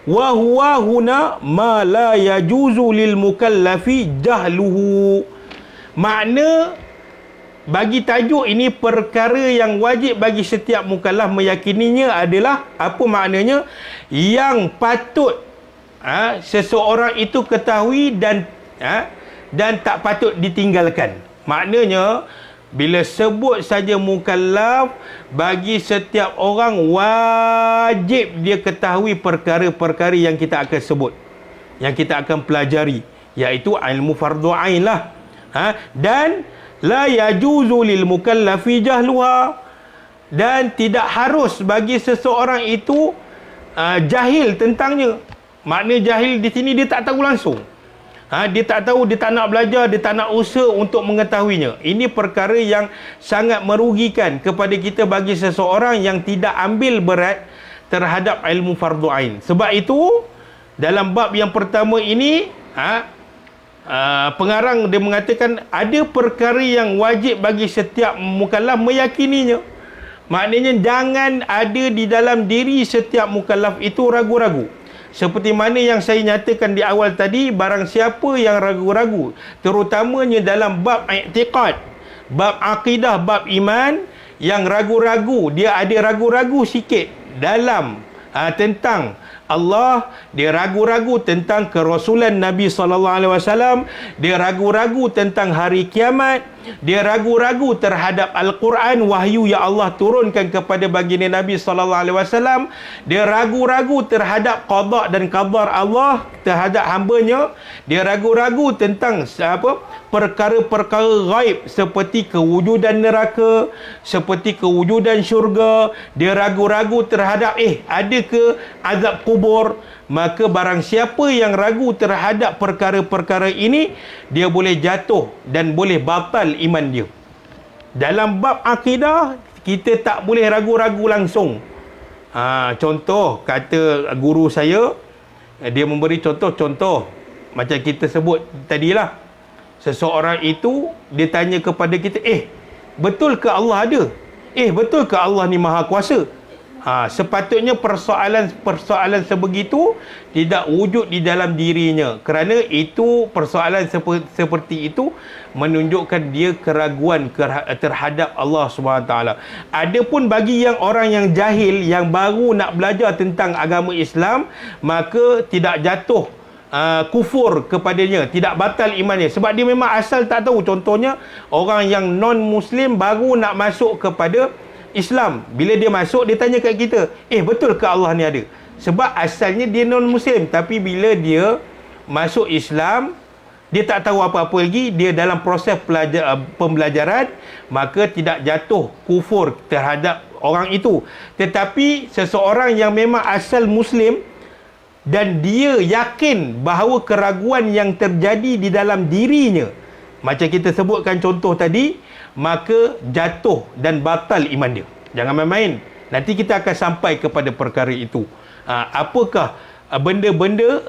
Wa huwa huna ma la yajuzu lil mukallafi jahluhu. Makna bagi tajuk ini, perkara yang wajib bagi setiap mukallaf meyakininya adalah, apa maknanya? Yang patut seseorang itu ketahui dan tak patut ditinggalkan. Maknanya bila sebut saja mukallaf, bagi setiap orang wajib dia ketahui perkara-perkara yang kita akan sebut, yang kita akan pelajari, iaitu ilmu fardu ain lah. Dan la yajuzu lil mukallafi jahluha, dan tidak harus bagi seseorang itu jahil tentangnya. Makna jahil di sini dia tak tahu langsung. Dia tak tahu, dia tak nak belajar, dia tak nak usaha untuk mengetahuinya. Ini perkara yang sangat merugikan kepada kita bagi seseorang yang tidak ambil berat terhadap ilmu fardu ain. Sebab itu dalam bab yang pertama ini pengarang dia mengatakan ada perkara yang wajib bagi setiap mukallaf meyakininya. Maknanya jangan ada di dalam diri setiap mukallaf itu ragu-ragu. Seperti mana yang saya nyatakan di awal tadi, barang siapa yang ragu-ragu, terutamanya dalam bab i'tiqad, bab akidah, bab iman, yang ragu-ragu, dia ada ragu-ragu sikit dalam tentang Allah, dia ragu-ragu tentang kerasulan Nabi SAW, dia ragu-ragu tentang hari kiamat, dia ragu-ragu terhadap Al-Quran, wahyu yang Allah turunkan kepada baginda Nabi SAW, dia ragu-ragu terhadap qada dan qadar Allah terhadap hambanya, dia ragu-ragu tentang perkara-perkara ghaib seperti kewujudan neraka, seperti kewujudan syurga, dia ragu-ragu terhadap ada ke azab kubur. Maka barang siapa yang ragu terhadap perkara-perkara ini, dia boleh jatuh dan boleh batal iman dia. Dalam bab akidah, kita tak boleh ragu-ragu langsung. Contoh, kata guru saya, dia memberi contoh macam kita sebut tadilah. Seseorang itu dia tanya kepada kita, betul ke Allah ada? Betul ke Allah ni maha kuasa? Sepatutnya persoalan sebegitu tidak wujud di dalam dirinya, kerana itu persoalan seperti itu menunjukkan dia keraguan terhadap Allah SWT. Adapun bagi yang orang yang jahil, yang baru nak belajar tentang agama Islam, maka tidak jatuh kufur kepadanya, tidak batal imannya, sebab dia memang asal tak tahu. Contohnya orang yang non-Muslim baru nak masuk kepada Islam, bila dia masuk, dia tanya kat kita, betul ke Allah ni ada? Sebab asalnya dia non-Muslim, tapi bila dia masuk Islam, dia tak tahu apa-apa lagi, dia dalam proses pembelajaran, maka tidak jatuh kufur terhadap orang itu. Tetapi seseorang yang memang asal Muslim dan dia yakin bahawa keraguan yang terjadi di dalam dirinya, macam kita sebutkan contoh tadi, maka jatuh dan batal iman dia. Jangan main-main. Nanti kita akan sampai kepada perkara itu. Apakah benda-benda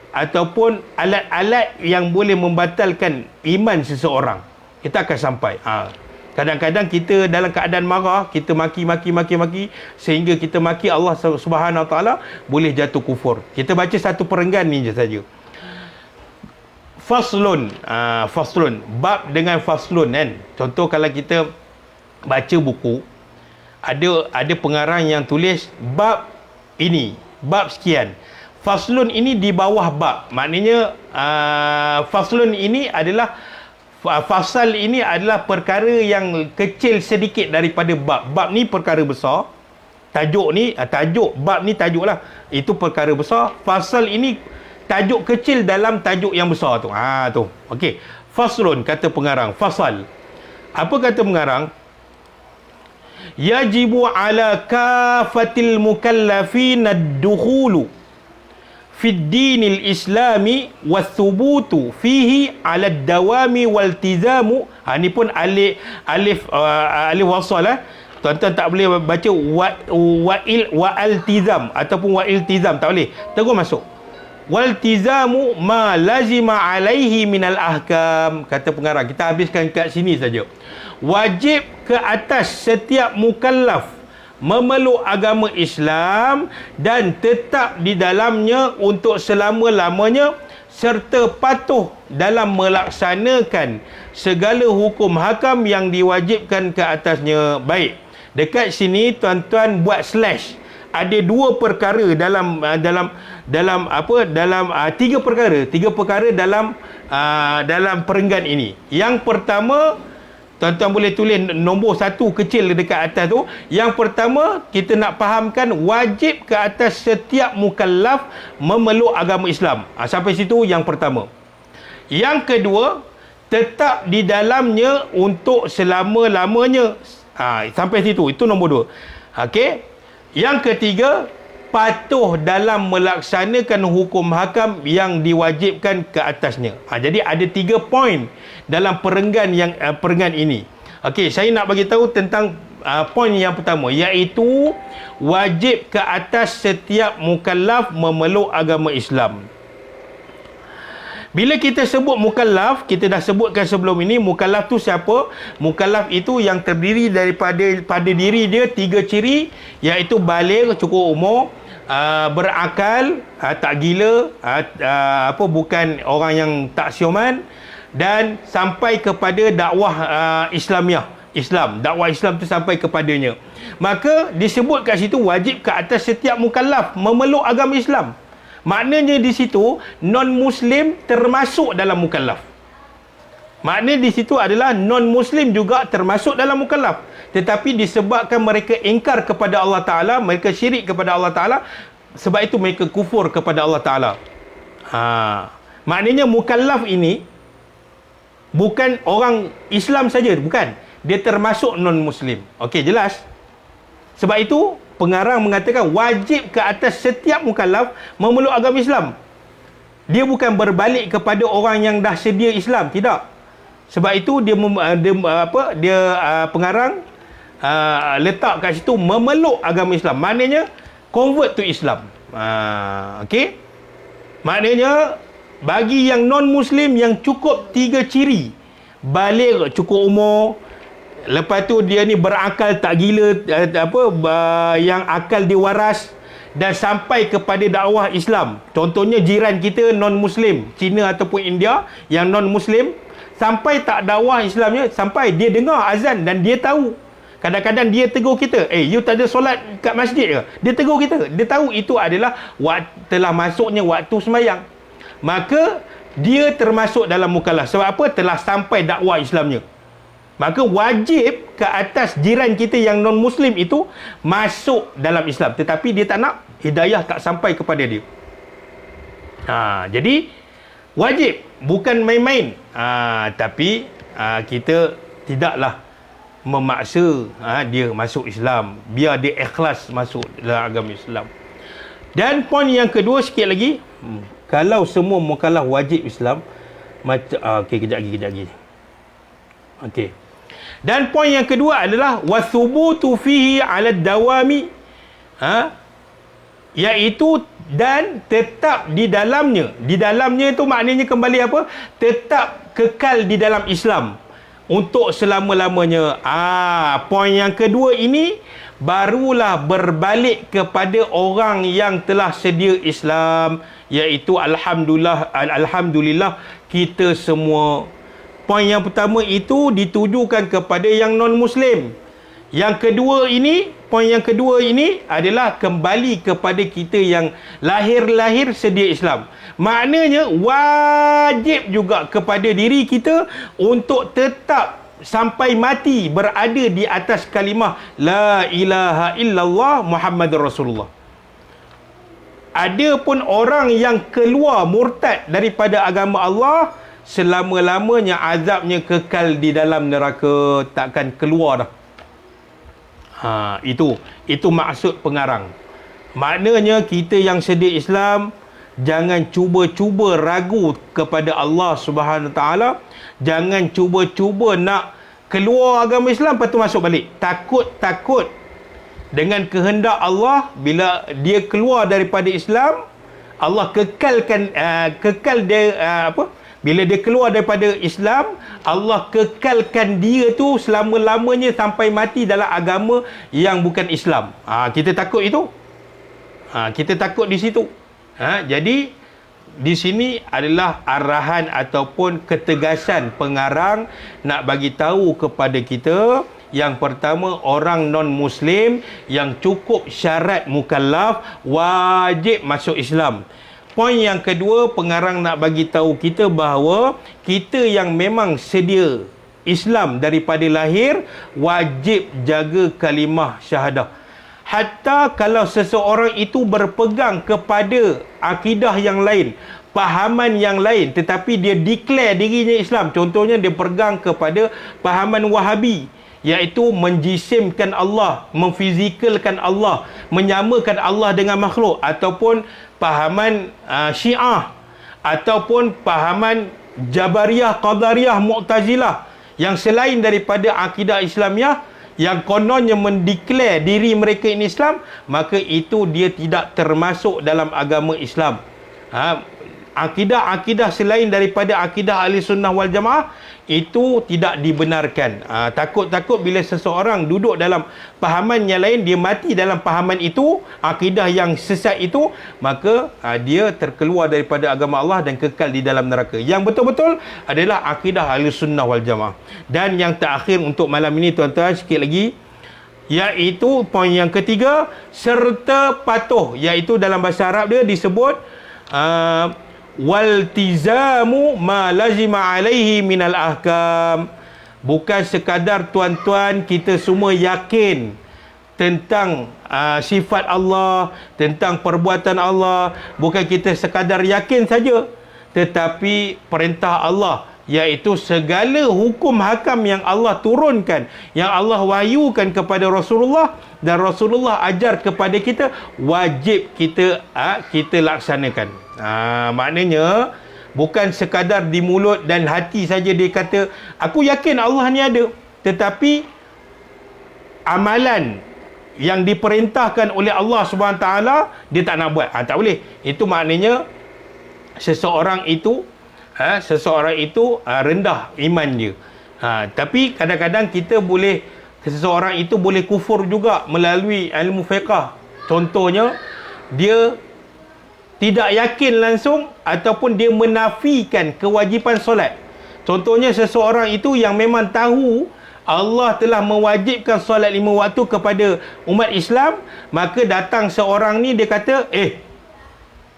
ataupun alat-alat yang boleh membatalkan iman seseorang? Kita akan sampai. Kadang-kadang kita dalam keadaan marah, kita maki sehingga kita maki Allah Subhanahu Wa Taala, boleh jatuh kufur. Kita baca satu perenggan ni je saja. Faslun, faslun, bab dengan faslun kan. Contoh kalau kita baca buku, ada pengarang yang tulis bab ini, bab sekian. Faslun ini di bawah bab. Maknanya faslun ini adalah fasal ini adalah perkara yang kecil sedikit daripada bab. Bab ni perkara besar. Tajuk ni, bab ni tajuk lah. Itu perkara besar. Fasal ini tajuk kecil dalam tajuk yang besar tu. Tu. Okey. Faslun, kata pengarang. Fasal. Apa kata pengarang? Yajibu ala kafatil mukallafin ad-dukhulu fid dinil islami wathubutu fihi ala dawami waltizamu. Ni pun alif wasal. Tuan-tuan tak boleh baca wa altizam ataupun wa iltizam, tak boleh, terus masuk waltizamu ma lazima alaihi minal ahkam. Kata pengarang, kita habiskan kat sini saja. Wajib ke atas setiap mukallaf memeluk agama Islam dan tetap di dalamnya untuk selama-lamanya, serta patuh dalam melaksanakan segala hukum hakam yang diwajibkan ke atasnya. Baik, dekat sini tuan-tuan buat slash. Ada dua perkara tiga perkara dalam perenggan ini. Yang pertama, tuan-tuan boleh tulis nombor satu kecil dekat atas tu. Yang pertama, kita nak fahamkan wajib ke atas setiap mukallaf memeluk agama Islam. Sampai situ yang pertama. Yang kedua, tetap di dalamnya untuk selama-lamanya. Sampai situ, itu nombor dua. Okey. Yang ketiga, patuh dalam melaksanakan hukum hakam yang diwajibkan ke atasnya. Jadi ada 3 poin dalam perenggan ini. Okey, saya nak bagi tahu tentang poin yang pertama, iaitu wajib ke atas setiap mukallaf memeluk agama Islam. Bila kita sebut mukallaf, kita dah sebutkan sebelum ini, mukallaf tu siapa? Mukallaf itu yang terdiri pada diri dia 3 ciri, iaitu baligh, cukup umur, berakal, tak gila, bukan orang yang tak siuman, dan sampai kepada dakwah Islam. Dakwah Islam tu sampai kepadanya. Maka disebut kat situ wajib ke atas setiap mukallaf memeluk agama Islam. Maknanya di situ non-Muslim termasuk dalam mukallaf. Maknanya di situ adalah non-Muslim juga termasuk dalam mukallaf. Tetapi disebabkan mereka ingkar kepada Allah Ta'ala, mereka syirik kepada Allah Ta'ala, sebab itu mereka kufur kepada Allah Ta'ala. Maknanya mukallaf ini bukan orang Islam saja, bukan. Dia termasuk non-Muslim. Okey, jelas? Sebab itu pengarang mengatakan wajib ke atas setiap mukallaf memeluk agama Islam. Dia bukan berbalik kepada orang yang dah sedia Islam, tidak. Sebab itu pengarang letak kat situ memeluk agama Islam. Maknanya convert to Islam. Okey. Maknanya bagi yang non-Muslim yang cukup 3 ciri, baligh, cukup umur, lepas tu dia ni berakal, tak gila, yang akal dia waras, dan sampai kepada dakwah Islam. Contohnya jiran kita non-Muslim, Cina ataupun India yang non-Muslim, sampai tak dakwah Islamnya, sampai dia dengar azan dan dia tahu. Kadang-kadang dia tegur kita, you tak ada solat kat masjid ke? Dia tegur kita, dia tahu itu adalah telah masuknya waktu sembahyang. Maka dia termasuk dalam mukallaf. Sebab apa? Telah sampai dakwah Islamnya. Maka wajib ke atas jiran kita yang non-Muslim itu masuk dalam Islam. Tetapi dia tak nak, hidayah tak sampai kepada dia. Jadi wajib, bukan main-main. Tapi kita tidaklah memaksa dia masuk Islam. Biar dia ikhlas masuk dalam agama Islam. Dan poin yang kedua sikit lagi, kalau semua mukallaf wajib Islam, kejap lagi. Okey. Dan poin yang kedua adalah wathubutu fihi 'ala dawami, iaitu dan tetap di dalamnya. Di dalamnya itu maknanya kembali apa? Tetap kekal di dalam Islam. untuk selama-lamanya. Poin yang kedua ini barulah berbalik kepada orang yang telah sedia Islam, iaitu alhamdulillah kita semua. Poin yang pertama itu ditujukan kepada yang non-Muslim. Poin yang kedua ini adalah kembali kepada kita yang lahir sedia Islam. Maknanya wajib juga kepada diri kita untuk tetap sampai mati berada di atas kalimah La ilaha illallah Muhammadur Rasulullah. Ada pun orang yang keluar murtad daripada agama Allah, selama-lamanya azabnya kekal di dalam neraka, takkan keluar dah. Itu maksud pengarang. Maknanya kita yang sedia Islam jangan cuba-cuba ragu kepada Allah Subhanahu Wa Taala, jangan cuba-cuba nak keluar agama Islam lepas tu masuk balik. Takut dengan kehendak Allah, bila dia keluar daripada Islam, Allah kekal dia bila dia keluar daripada Islam, Allah kekalkan dia tu selama-lamanya sampai mati dalam agama yang bukan Islam. Kita takut itu. Kita takut di situ. Jadi di sini adalah arahan ataupun ketegasan pengarang nak bagi tahu kepada kita, yang pertama, orang non-Muslim yang cukup syarat mukallaf wajib masuk Islam. Poin yang kedua, pengarang nak bagi tahu kita bahawa kita yang memang sedia Islam daripada lahir wajib jaga kalimah syahadah. Hatta kalau seseorang itu berpegang kepada akidah yang lain, pahaman yang lain, tetapi dia declare dirinya Islam. Contohnya dia pegang kepada pahaman Wahabi, iaitu menjisimkan Allah, memfizikalkan Allah, menyamakan Allah dengan makhluk, ataupun pahaman Syiah, ataupun pahaman Jabariyah, Qadariyah, Mu'tazilah, yang selain daripada akidah Islamiah, yang kononnya mendeklar diri mereka ini Islam, maka itu dia tidak termasuk dalam agama Islam. Akidah-akidah selain daripada akidah ahli sunnah wal jamaah itu tidak dibenarkan. Takut-takut bila seseorang duduk dalam pahaman yang lain, dia mati dalam pahaman itu, akidah yang sesat itu, maka dia terkeluar daripada agama Allah dan kekal di dalam neraka. Yang betul-betul adalah akidah ahli sunnah wal jamaah. Dan yang terakhir untuk malam ini, tuan-tuan, sikit lagi, iaitu poin yang ketiga, serta patuh, iaitu dalam bahasa Arab dia disebut waltizamu ma lazima alaihi minal ahkam. Bukan sekadar tuan-tuan kita semua yakin tentang sifat Allah, tentang perbuatan Allah. Bukan kita sekadar yakin saja, tetapi perintah Allah, iaitu segala hukum hakam yang Allah turunkan, yang Allah wahyukan kepada Rasulullah, dan Rasulullah ajar kepada kita, wajib kita laksanakan. Maknanya bukan sekadar di mulut dan hati saja dia kata aku yakin Allah ni ada, tetapi amalan yang diperintahkan oleh Allah Subhanahu taala dia tak nak buat. Tak boleh. Itu maknanya seseorang itu rendah iman dia. Tapi kadang-kadang seseorang itu boleh kufur juga melalui ilmu fiqh. Contohnya, dia tidak yakin langsung ataupun dia menafikan kewajipan solat. Contohnya, seseorang itu yang memang tahu Allah telah mewajibkan solat 5 waktu kepada umat Islam, maka datang seorang ni, dia kata,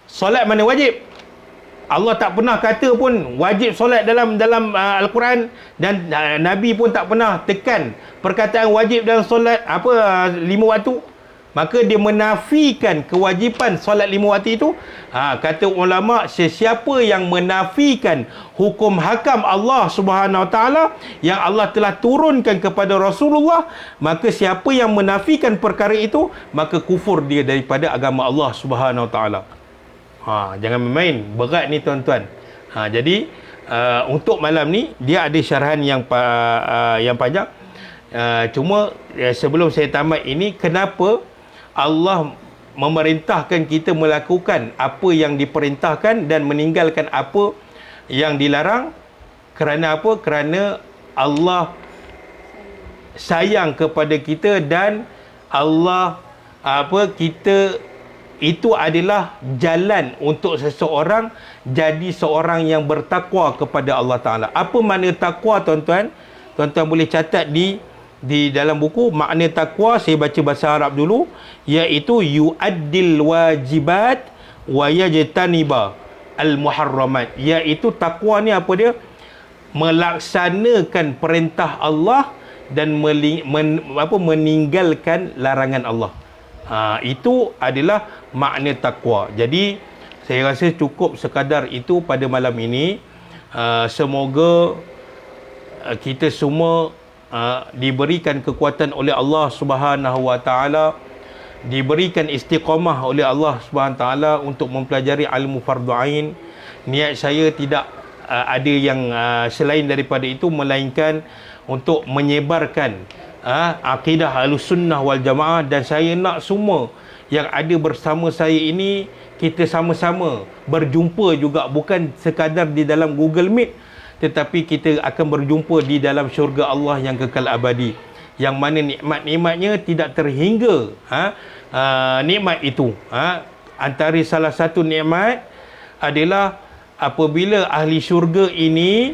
solat mana wajib? Allah tak pernah kata pun wajib solat dalam Al-Quran, dan Nabi pun tak pernah tekan perkataan wajib dalam solat 5 waktu. Maka dia menafikan kewajipan solat 5 waktu itu. Kata ulama, sesiapa yang menafikan hukum hakam Allah Subhanahu Wa Taala yang Allah telah turunkan kepada Rasulullah, maka siapa yang menafikan perkara itu, maka kufur dia daripada agama Allah Subhanahu Wa Taala. Jangan main, berat ni tuan-tuan. Jadi untuk malam ni dia ada syarahan yang panjang. Cuma sebelum saya tamat ini, kenapa Allah memerintahkan kita melakukan apa yang diperintahkan dan meninggalkan apa yang dilarang? Kerana apa? Kerana Allah sayang kepada kita dan Allah kita itu adalah jalan untuk seseorang jadi seorang yang bertakwa kepada Allah Ta'ala. Apa makna takwa, tuan-tuan? Tuan-tuan boleh catat di dalam buku. Makna takwa, saya baca bahasa Arab dulu, iaitu yu'addil wajibat wa yajtaniba al-muharramat. Iaitu takwa ni apa dia? Melaksanakan perintah Allah dan meninggalkan larangan Allah. Itu adalah makna takwa. Jadi saya rasa cukup sekadar itu pada malam ini. Semoga kita semua diberikan kekuatan oleh Allah Subhanahu Wa Taala, diberikan istiqamah oleh Allah Subhanahu Wa Taala untuk mempelajari ilmu fardu ain. Niat saya tidak ada yang selain daripada itu, melainkan untuk menyebarkan akidah Ahlussunnah wal Jamaah. Dan saya nak semua yang ada bersama saya ini, kita sama-sama berjumpa juga, bukan sekadar di dalam Google Meet, tetapi kita akan berjumpa di dalam syurga Allah yang kekal abadi, yang mana nikmat-nikmatnya tidak terhingga. Nikmat itu, antara salah satu nikmat adalah apabila ahli syurga ini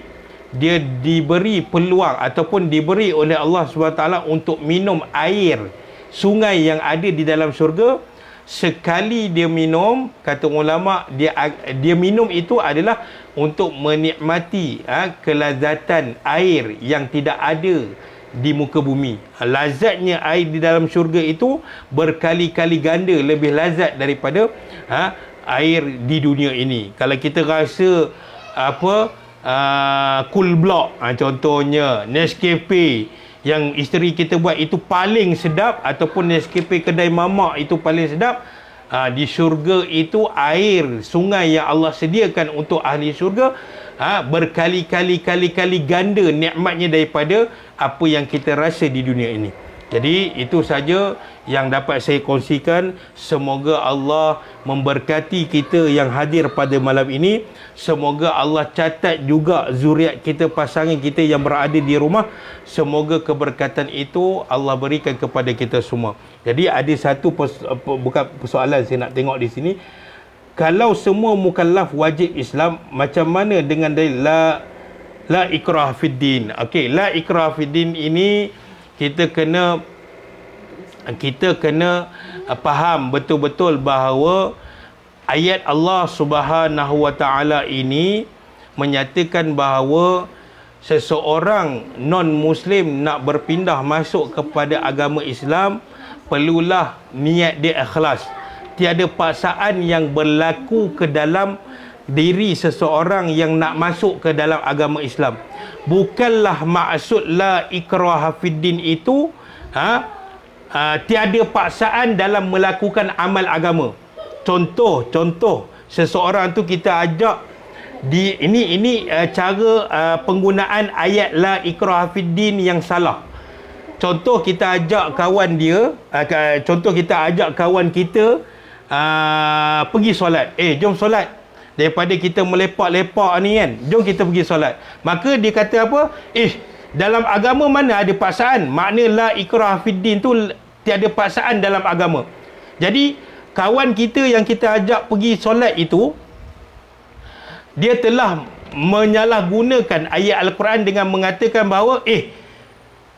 dia diberi peluang ataupun diberi oleh Allah SWT untuk minum air sungai yang ada di dalam syurga. Sekali dia minum, kata ulama, dia minum itu adalah untuk menikmati kelazatan air yang tidak ada di muka bumi. Lazatnya air di dalam syurga itu berkali-kali ganda lebih lazat daripada air di dunia ini. Kalau kita rasa Cool Block, contohnya Nescafe yang isteri kita buat itu paling sedap, ataupun Nescafe kedai mamak itu paling sedap, di syurga itu air sungai yang Allah sediakan untuk ahli syurga berkali-kali ganda nikmatnya daripada apa yang kita rasa di dunia ini. Jadi itu saja yang dapat saya kongsikan. Semoga Allah memberkati kita yang hadir pada malam ini. Semoga Allah catat juga zuriat kita, pasangan kita yang berada di rumah. Semoga keberkatan itu Allah berikan kepada kita semua. Jadi ada satu bukan persoalan saya nak tengok di sini. Kalau semua mukallaf wajib Islam, macam mana dengan dalil la ikrah fid din? Okey, la ikrah fid din ini kita kena faham betul-betul bahawa ayat Allah Subhanahu Wa Taala ini menyatakan bahawa seseorang non-Muslim nak berpindah masuk kepada agama Islam, perlulah niat dia ikhlas. Tiada paksaan yang berlaku ke dalam diri seseorang yang nak masuk ke dalam agama Islam. Bukanlah maksud la ikraha fid din itu tiada paksaan dalam melakukan amal agama. Contoh seseorang tu kita ajak ini cara penggunaan ayat la ikraha fid din yang salah. Contoh kita ajak kawan kita pergi solat. Jom solat. Daripada kita melepak-lepak ni kan, jom kita pergi solat. Maka dia kata apa? Dalam agama mana ada paksaan? Makna la ikrah fid din tu tiada paksaan dalam agama. Jadi kawan kita yang kita ajak pergi solat itu, dia telah menyalahgunakan ayat Al-Quran dengan mengatakan bahawa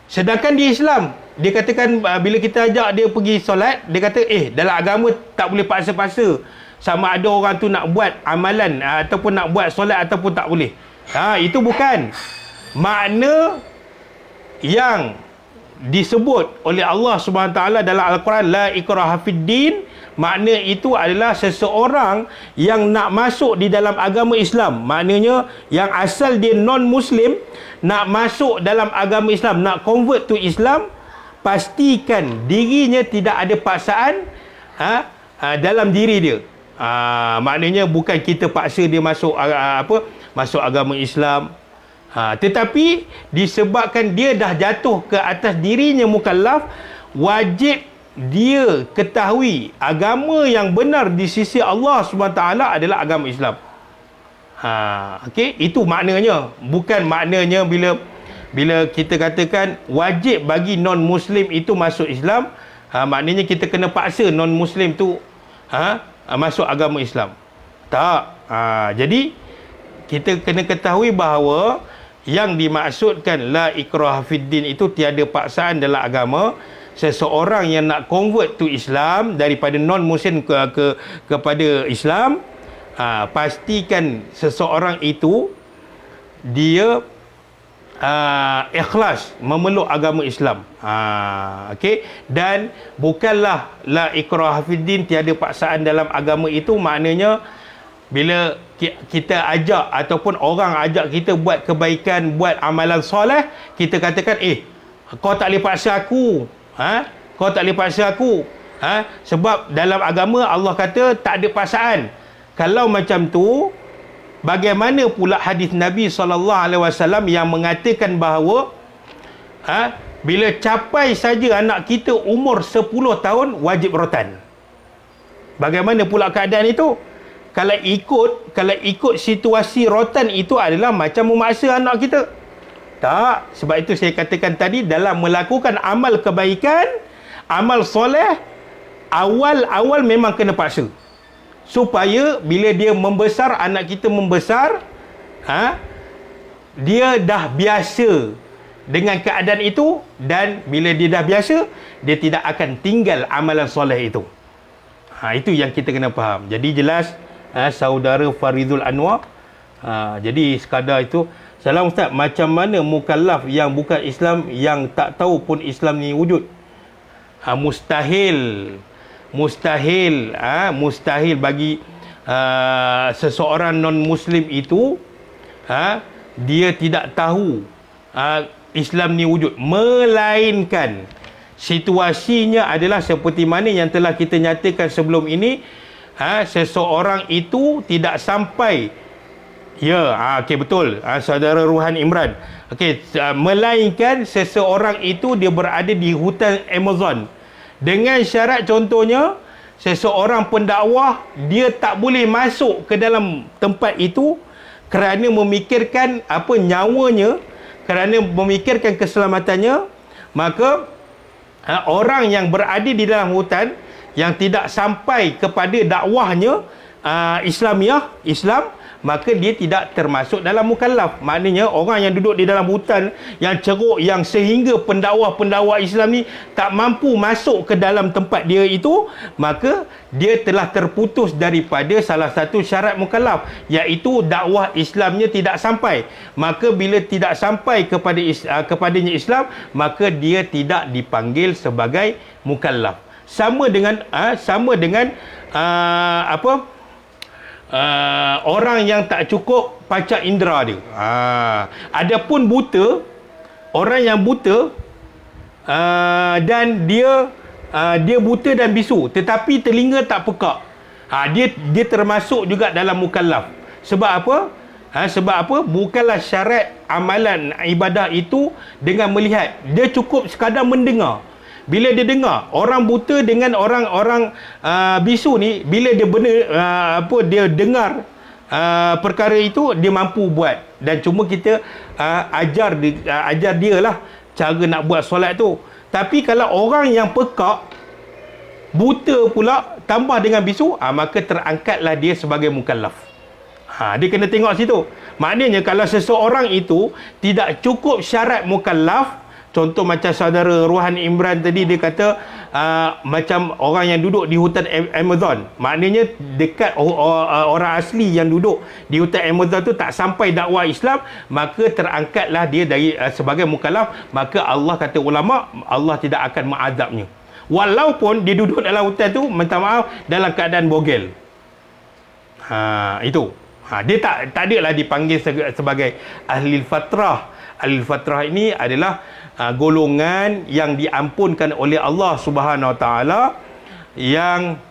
sedangkan di Islam dia katakan, bila kita ajak dia pergi solat, dia kata dalam agama tak boleh paksa-paksa sama ada orang tu nak buat amalan ataupun nak buat solat ataupun tak boleh. Itu bukan makna yang disebut oleh Allah Subhanahu Taala dalam Al-Quran, la ikraha fid din. Makna itu adalah seseorang yang nak masuk di dalam agama Islam, maknanya yang asal dia non-Muslim, nak masuk dalam agama Islam, nak convert to Islam, pastikan dirinya tidak ada paksaan dalam diri dia. Maknanya bukan kita paksa dia masuk masuk agama Islam, tetapi disebabkan dia dah jatuh ke atas dirinya mukallaf, wajib dia ketahui agama yang benar di sisi Allah SWT adalah agama Islam. Okey, itu maknanya. Bukan maknanya bila kita katakan wajib bagi non-Muslim itu masuk Islam, maknanya kita kena paksa non-Muslim tu masuk agama Islam. Tak. Jadi kita kena ketahui bahawa yang dimaksudkan la ikraha fid din itu tiada paksaan dalam agama. Seseorang yang nak convert to Islam daripada non-Muslim kepada Islam, pastikan seseorang itu dia ikhlas memeluk agama Islam. Okey, dan bukanlah la ikraha fid din, tiada paksaan dalam agama itu maknanya bila kita ajak ataupun orang ajak kita buat kebaikan, buat amalan soleh, kita katakan kau tak boleh paksa aku. Kau tak boleh paksa aku. Sebab dalam agama Allah kata tak ada paksaan. Kalau macam tu, bagaimana pula hadis Nabi SAW yang mengatakan bahawa bila capai saja anak kita umur 10 tahun wajib rotan. Bagaimana pula keadaan itu? Kalau ikut situasi rotan itu adalah macam memaksa anak kita. Tak. Sebab itu saya katakan tadi, dalam melakukan amal kebaikan, amal soleh, awal memang kena paksa. Supaya bila dia membesar, anak kita membesar, dia dah biasa dengan keadaan itu, dan bila dia dah biasa, dia tidak akan tinggal amalan soleh itu. Itu yang kita kena faham. Jadi jelas, saudara Faridul Anwar. Jadi sekadar itu. Salam Ustaz, macam mana mukallaf yang bukan Islam, yang tak tahu pun Islam ni wujud? Mustahil bagi seseorang non-Muslim itu dia tidak tahu Islam ni wujud, melainkan situasinya adalah seperti mana yang telah kita nyatakan sebelum ini. Seseorang itu tidak sampai, okey, betul, saudara Ruhan Imran. Okey, melainkan seseorang itu dia berada di hutan Amazon dengan syarat, contohnya seseorang pendakwah dia tak boleh masuk ke dalam tempat itu kerana memikirkan nyawanya, kerana memikirkan keselamatannya. Maka orang yang berada di dalam hutan yang tidak sampai kepada dakwahnya Islam, maka dia tidak termasuk dalam mukallaf. Maknanya orang yang duduk di dalam hutan yang ceruk, yang sehingga pendakwah Islam ni tak mampu masuk ke dalam tempat dia itu, maka dia telah terputus daripada salah satu syarat mukallaf, iaitu dakwah Islamnya tidak sampai. Maka bila tidak sampai kepadanya Islam, maka dia tidak dipanggil sebagai mukallaf. Sama dengan orang yang tak cukup panca indera dia. Adapun buta, orang yang buta dan dia buta dan bisu tetapi telinga tak pekak, dia termasuk juga dalam mukallaf. Sebab apa? Bukanlah syarat amalan ibadah itu dengan melihat. Dia cukup sekadar mendengar. Bila dia dengar, orang buta dengan orang bisu ni, bila dia dia dengar perkara itu, dia mampu buat. Dan cuma kita ajar dia lah cara nak buat solat tu. Tapi kalau orang yang pekak, buta pula tambah dengan bisu, maka terangkatlah dia sebagai mukallaf. Dia kena tengok situ. Maknanya kalau seseorang itu tidak cukup syarat mukallaf, contoh macam saudara Ruhan Imran tadi, dia kata macam orang yang duduk di hutan Amazon, maknanya dekat orang asli yang duduk di hutan Amazon tu tak sampai dakwah Islam, maka terangkatlah dia sebagai mukallaf. Maka Allah kata ulama, Allah tidak akan mengazabnya walaupun dia duduk dalam hutan tu, minta maaf, dalam keadaan bogel. Itu dia tak adalah dipanggil sebagai ahli fatrah. Ahli fatrah ini adalah golongan yang diampunkan oleh Allah Subhanahu Wa Taala, yang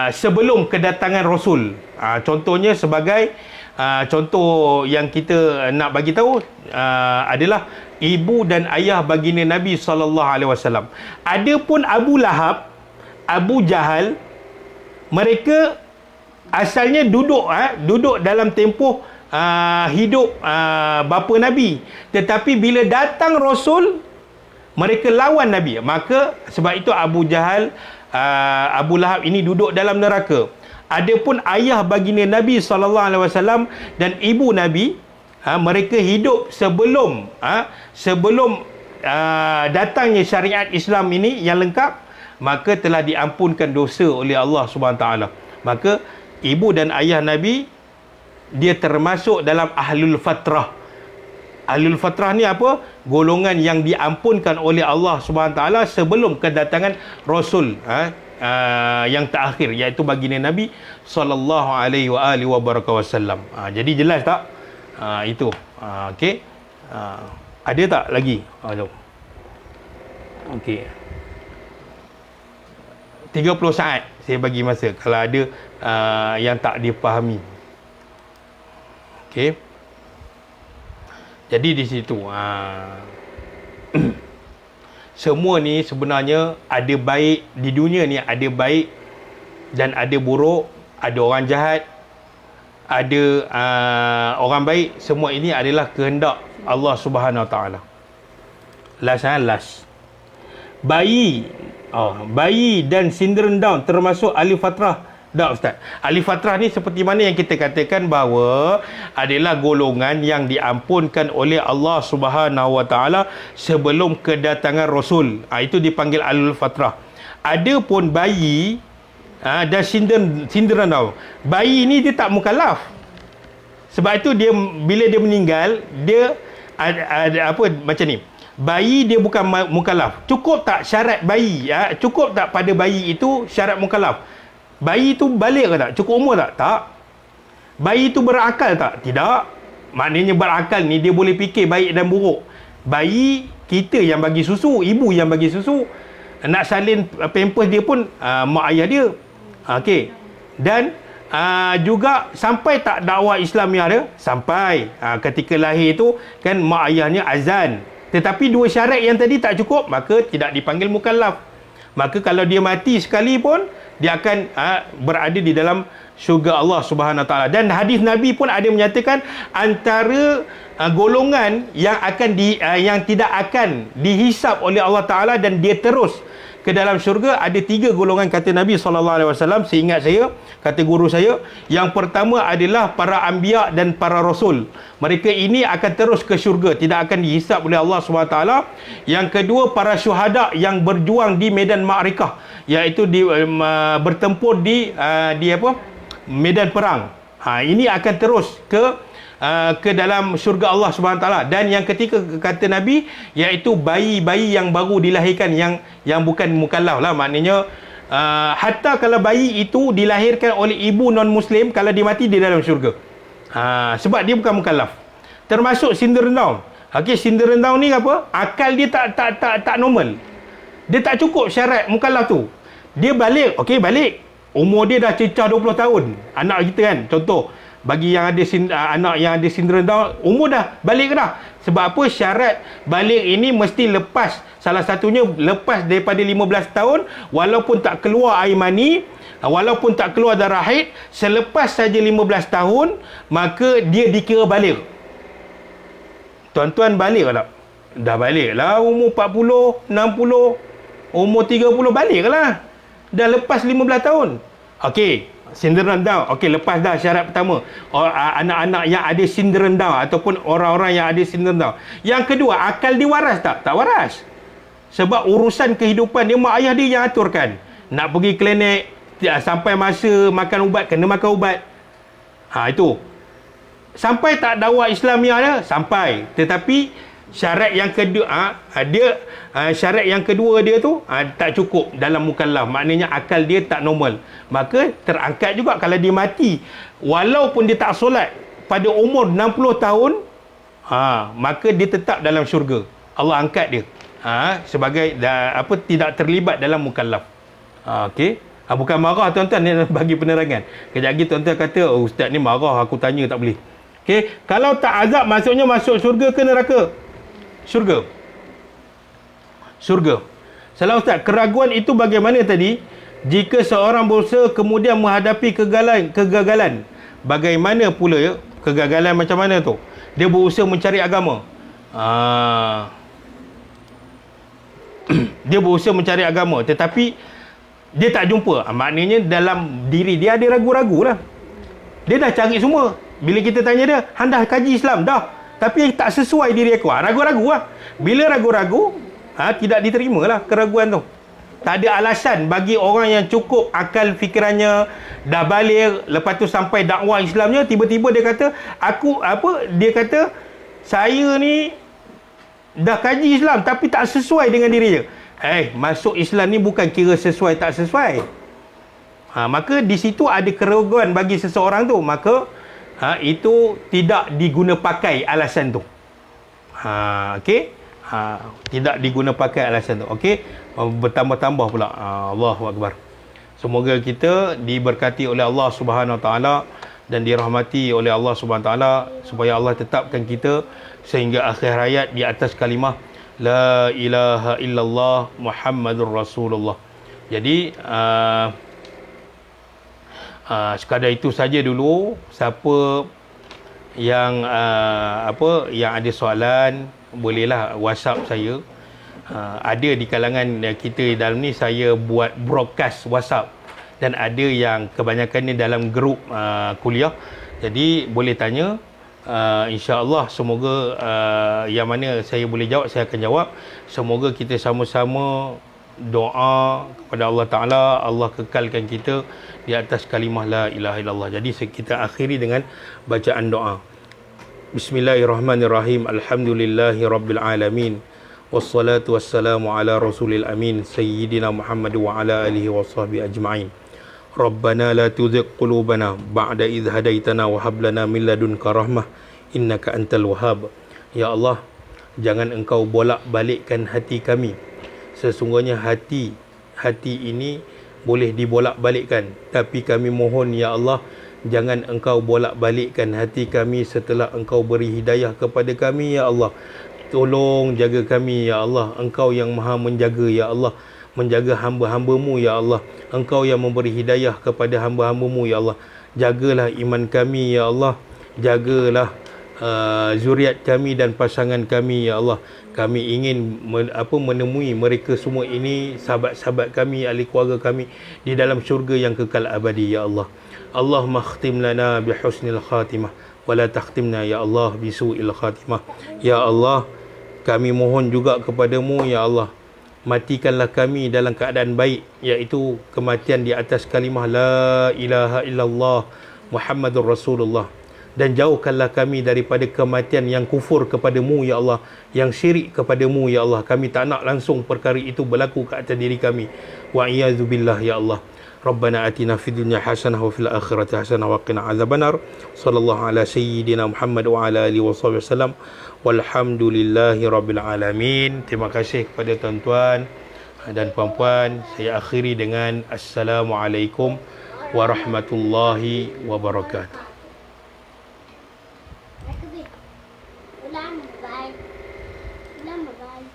sebelum kedatangan Rasul. Contohnya sebagai contoh yang kita nak bagi tahu adalah ibu dan ayah baginda Nabi SAW. Adapun Abu Lahab, Abu Jahal, mereka asalnya duduk dalam tempoh hidup bapa Nabi. Tetapi bila datang Rasul, mereka lawan Nabi. Maka sebab itu Abu Jahal, Abu Lahab ini duduk dalam neraka. Adapun ayah baginda Nabi SAW dan ibu Nabi, mereka hidup sebelum datangnya syariat Islam ini yang lengkap, maka telah diampunkan dosa oleh Allah SWT. Maka ibu dan ayah Nabi, dia termasuk dalam ahlul fatrah. Ahlul fatrah ni apa? Golongan yang diampunkan oleh Allah SWT sebelum kedatangan Rasul yang terakhir, iaitu baginda Nabi sallallahu alaihi wasallam. Jadi jelas tak? Itu. Okey. Ada tak lagi? Okey. 30 saat saya bagi masa kalau ada yang tak dipahami. Okey. Jadi di situ semua ni sebenarnya ada baik di dunia ni, ada baik dan ada buruk, ada orang jahat, ada orang baik. Semua ini adalah kehendak Allah Subhanahu Wa Taala. Last. Bayi dan syndrome Down termasuk ahli fatrah. Tak Ustaz. Ahli fatrah ni seperti mana yang kita katakan bahawa adalah golongan yang diampunkan oleh Allah Subhanahu Wa Taala sebelum kedatangan Rasul. Itu dipanggil ahli fatrah. Adapun bayi dan syndrome Down. Bayi ni dia tak mukallaf. Sebab itu dia bila dia meninggal, dia ada apa macam ni. Bayi dia bukan mukallaf. Cukup tak syarat bayi? Cukup tak pada bayi itu syarat mukallaf? Bayi tu balik ke tak? Cukup umur tak? Tak. Bayi tu berakal tak? Tidak. Maknanya berakal ni dia boleh fikir baik dan buruk. Bayi kita yang bagi susu, ibu yang bagi susu. Nak salin pampers dia pun mak ayah dia. Okey. Dan juga sampai tak dakwah Islamiah dia? Sampai. Ketika lahir tu kan mak ayahnya azan. Tetapi dua syarat yang tadi tak cukup, maka tidak dipanggil mukallaf. Maka kalau dia mati sekali pun, dia akan berada di dalam syurga Allah Subhanahu Wa Taala. Dan hadis Nabi pun ada menyatakan antara golongan yang yang tidak akan dihisap oleh Allah Taala dan dia terus ke dalam syurga, ada 3 golongan kata Nabi SAW. Seingat saya, kata guru saya, yang pertama adalah para anbiya dan para rasul. Mereka ini akan terus ke syurga, tidak akan dihisap oleh Allah SWT. Yang kedua, para syuhada yang berjuang di medan ma'rikah, iaitu bertempur di medan perang. Ini akan terus ke dalam syurga Allah SWT. Dan yang ketiga kata Nabi, iaitu bayi-bayi yang baru dilahirkan, yang bukan mukallaf lah. Maknanya hatta kalau bayi itu dilahirkan oleh ibu non-muslim, kalau dia mati dia dalam syurga. Sebab dia bukan mukallaf. Termasuk syndrome Down. Okey, syndrome Down ni apa? Akal dia tak normal. Dia tak cukup syarat mukallaf tu. Dia balik, okey balik. Umur dia dah cecah 20 tahun. Anak kita kan, contoh. Bagi yang ada anak yang ada sindrom Down, umur dah balik ke dah? Sebab apa? Syarat balik ini mesti lepas, salah satunya lepas daripada 15 tahun, walaupun tak keluar air mani, walaupun tak keluar darah haid, selepas saja 15 tahun, maka dia dikira balik. Tuan-tuan balik ke tak? Dah balik lah, umur 40, 60, umur 30 balik lah. Dah lepas 15 tahun. Okey, sindrom Down. Okey, lepas dah syarat pertama. Anak-anak yang ada sindrom Down ataupun orang-orang yang ada sindrom Down. Yang kedua, akal dia waras tak? Tak waras. Sebab urusan kehidupan dia, mak ayah dia yang aturkan. Nak pergi klinik, sampai masa makan ubat, kena makan ubat. Itu. Sampai tak dakwah Islamiah dia? Sampai. Tetapi syarat yang kedua, syarat yang kedua dia tu tak cukup dalam mukallaf. Maknanya akal dia tak normal. Maka terangkat juga kalau dia mati, walaupun dia tak solat pada umur 60 tahun, maka dia tetap dalam syurga. Allah angkat dia sebagai tidak terlibat dalam mukallaf. Okey. Bukan marah tuan-tuan, ni bagi penerangan. Kejap lagi tuan-tuan kata, oh, ustaz ni marah, aku tanya tak boleh. Okey, kalau tak azab maksudnya masuk syurga ke neraka? Syurga. Syurga. Salah ustaz, keraguan itu bagaimana tadi? Jika seorang berusaha kemudian menghadapi kegagalan, bagaimana pula Kegagalan macam mana tu? Dia berusaha mencari agama. Dia berusaha mencari agama, tetapi dia tak jumpa. Maknanya dalam diri dia ada ragu-ragu lah. Dia dah cari semua. Bila kita tanya dia, "Han dah kaji Islam?" "Dah." Tapi tak sesuai diri aku. Ragu-ragu lah. Bila ragu-ragu, tidak diterima lah keraguan tu. Tak ada alasan bagi orang yang cukup akal fikirannya, dah balik, lepas tu sampai dakwah Islamnya, tiba-tiba dia kata, dia kata, "Saya ni dah kaji Islam tapi tak sesuai dengan diri dia." Masuk Islam ni bukan kira sesuai tak sesuai. Maka di situ ada keraguan bagi seseorang tu, maka itu tidak diguna pakai alasan tu. Okey. Tidak diguna pakai alasan tu. Okey. Bertambah-tambah pula. Allahu Akbar. Semoga kita diberkati oleh Allah Subhanahu Wa Taala dan dirahmati oleh Allah Subhanahu Wa Taala, supaya Allah tetapkan kita sehingga akhir hayat di atas kalimah la ilaha illallah Muhammadur Rasulullah. Jadi sekadar itu saja dulu. Siapa yang yang ada soalan, bolehlah WhatsApp saya. Ada di kalangan kita dalam ni, saya buat broadcast WhatsApp, dan ada yang kebanyakannya dalam grup kuliah. Jadi boleh tanya, insya-Allah. Semoga yang mana saya boleh jawab, saya akan jawab. Semoga kita sama-sama doa kepada Allah Ta'ala, Allah kekalkan kita di atas kalimah la ilaha illallah. Jadi kita akhiri dengan bacaan doa. Bismillahirrahmanirrahim. Alhamdulillahi rabbil alamin. Wassalatu wassalamu ala rasulil amin, Sayyidina Muhammad wa ala alihi wa sahbihi ajma'in. Rabbana la tuzigh qulubana ba'da idh hadaitana wa hab lana min ladunka rahmah innaka antal wahhab. Ya Allah, jangan engkau bolak-balikkan hati kami. Sesungguhnya hati ini boleh dibolak-balikkan, tapi kami mohon ya Allah, jangan engkau bolak-balikkan hati kami setelah engkau beri hidayah kepada kami ya Allah. Tolong jaga kami ya Allah. Engkau yang maha menjaga ya Allah, menjaga hamba-hambamu ya Allah. Engkau yang memberi hidayah kepada hamba-hambamu ya Allah. Jagalah iman kami ya Allah. Jagalah zuriat kami dan pasangan kami ya Allah. Kami ingin menemui mereka semua ini, sahabat-sahabat kami, ahli keluarga kami, di dalam syurga yang kekal abadi ya Allah. Allahumma khtim lana bi husnil khatimah wa la takhtimna ya Allah bi su'il khatimah. Ya Allah, kami mohon juga kepadamu ya Allah, matikanlah kami dalam keadaan baik, iaitu kematian di atas kalimah la ilaha illallah Muhammadur Rasulullah. Dan jauhkanlah kami daripada kematian yang kufur kepadamu ya Allah, yang syirik kepadamu ya Allah. Kami tak nak langsung perkara itu berlaku ke atas diri kami. Wa iyadzubillah ya Allah. Rabbana atina fid dunya hasanah wa fil akhirati hasanah wa qina adzabannar. Sallallahu ala sayyidina Muhammad wa ala alihi washabihi wasallam. Walhamdulillahi rabbil alamin. Terima kasih kepada tuan-tuan dan puan-puan. Saya akhiri dengan assalamualaikum warahmatullahi wabarakatuh. Lama bye.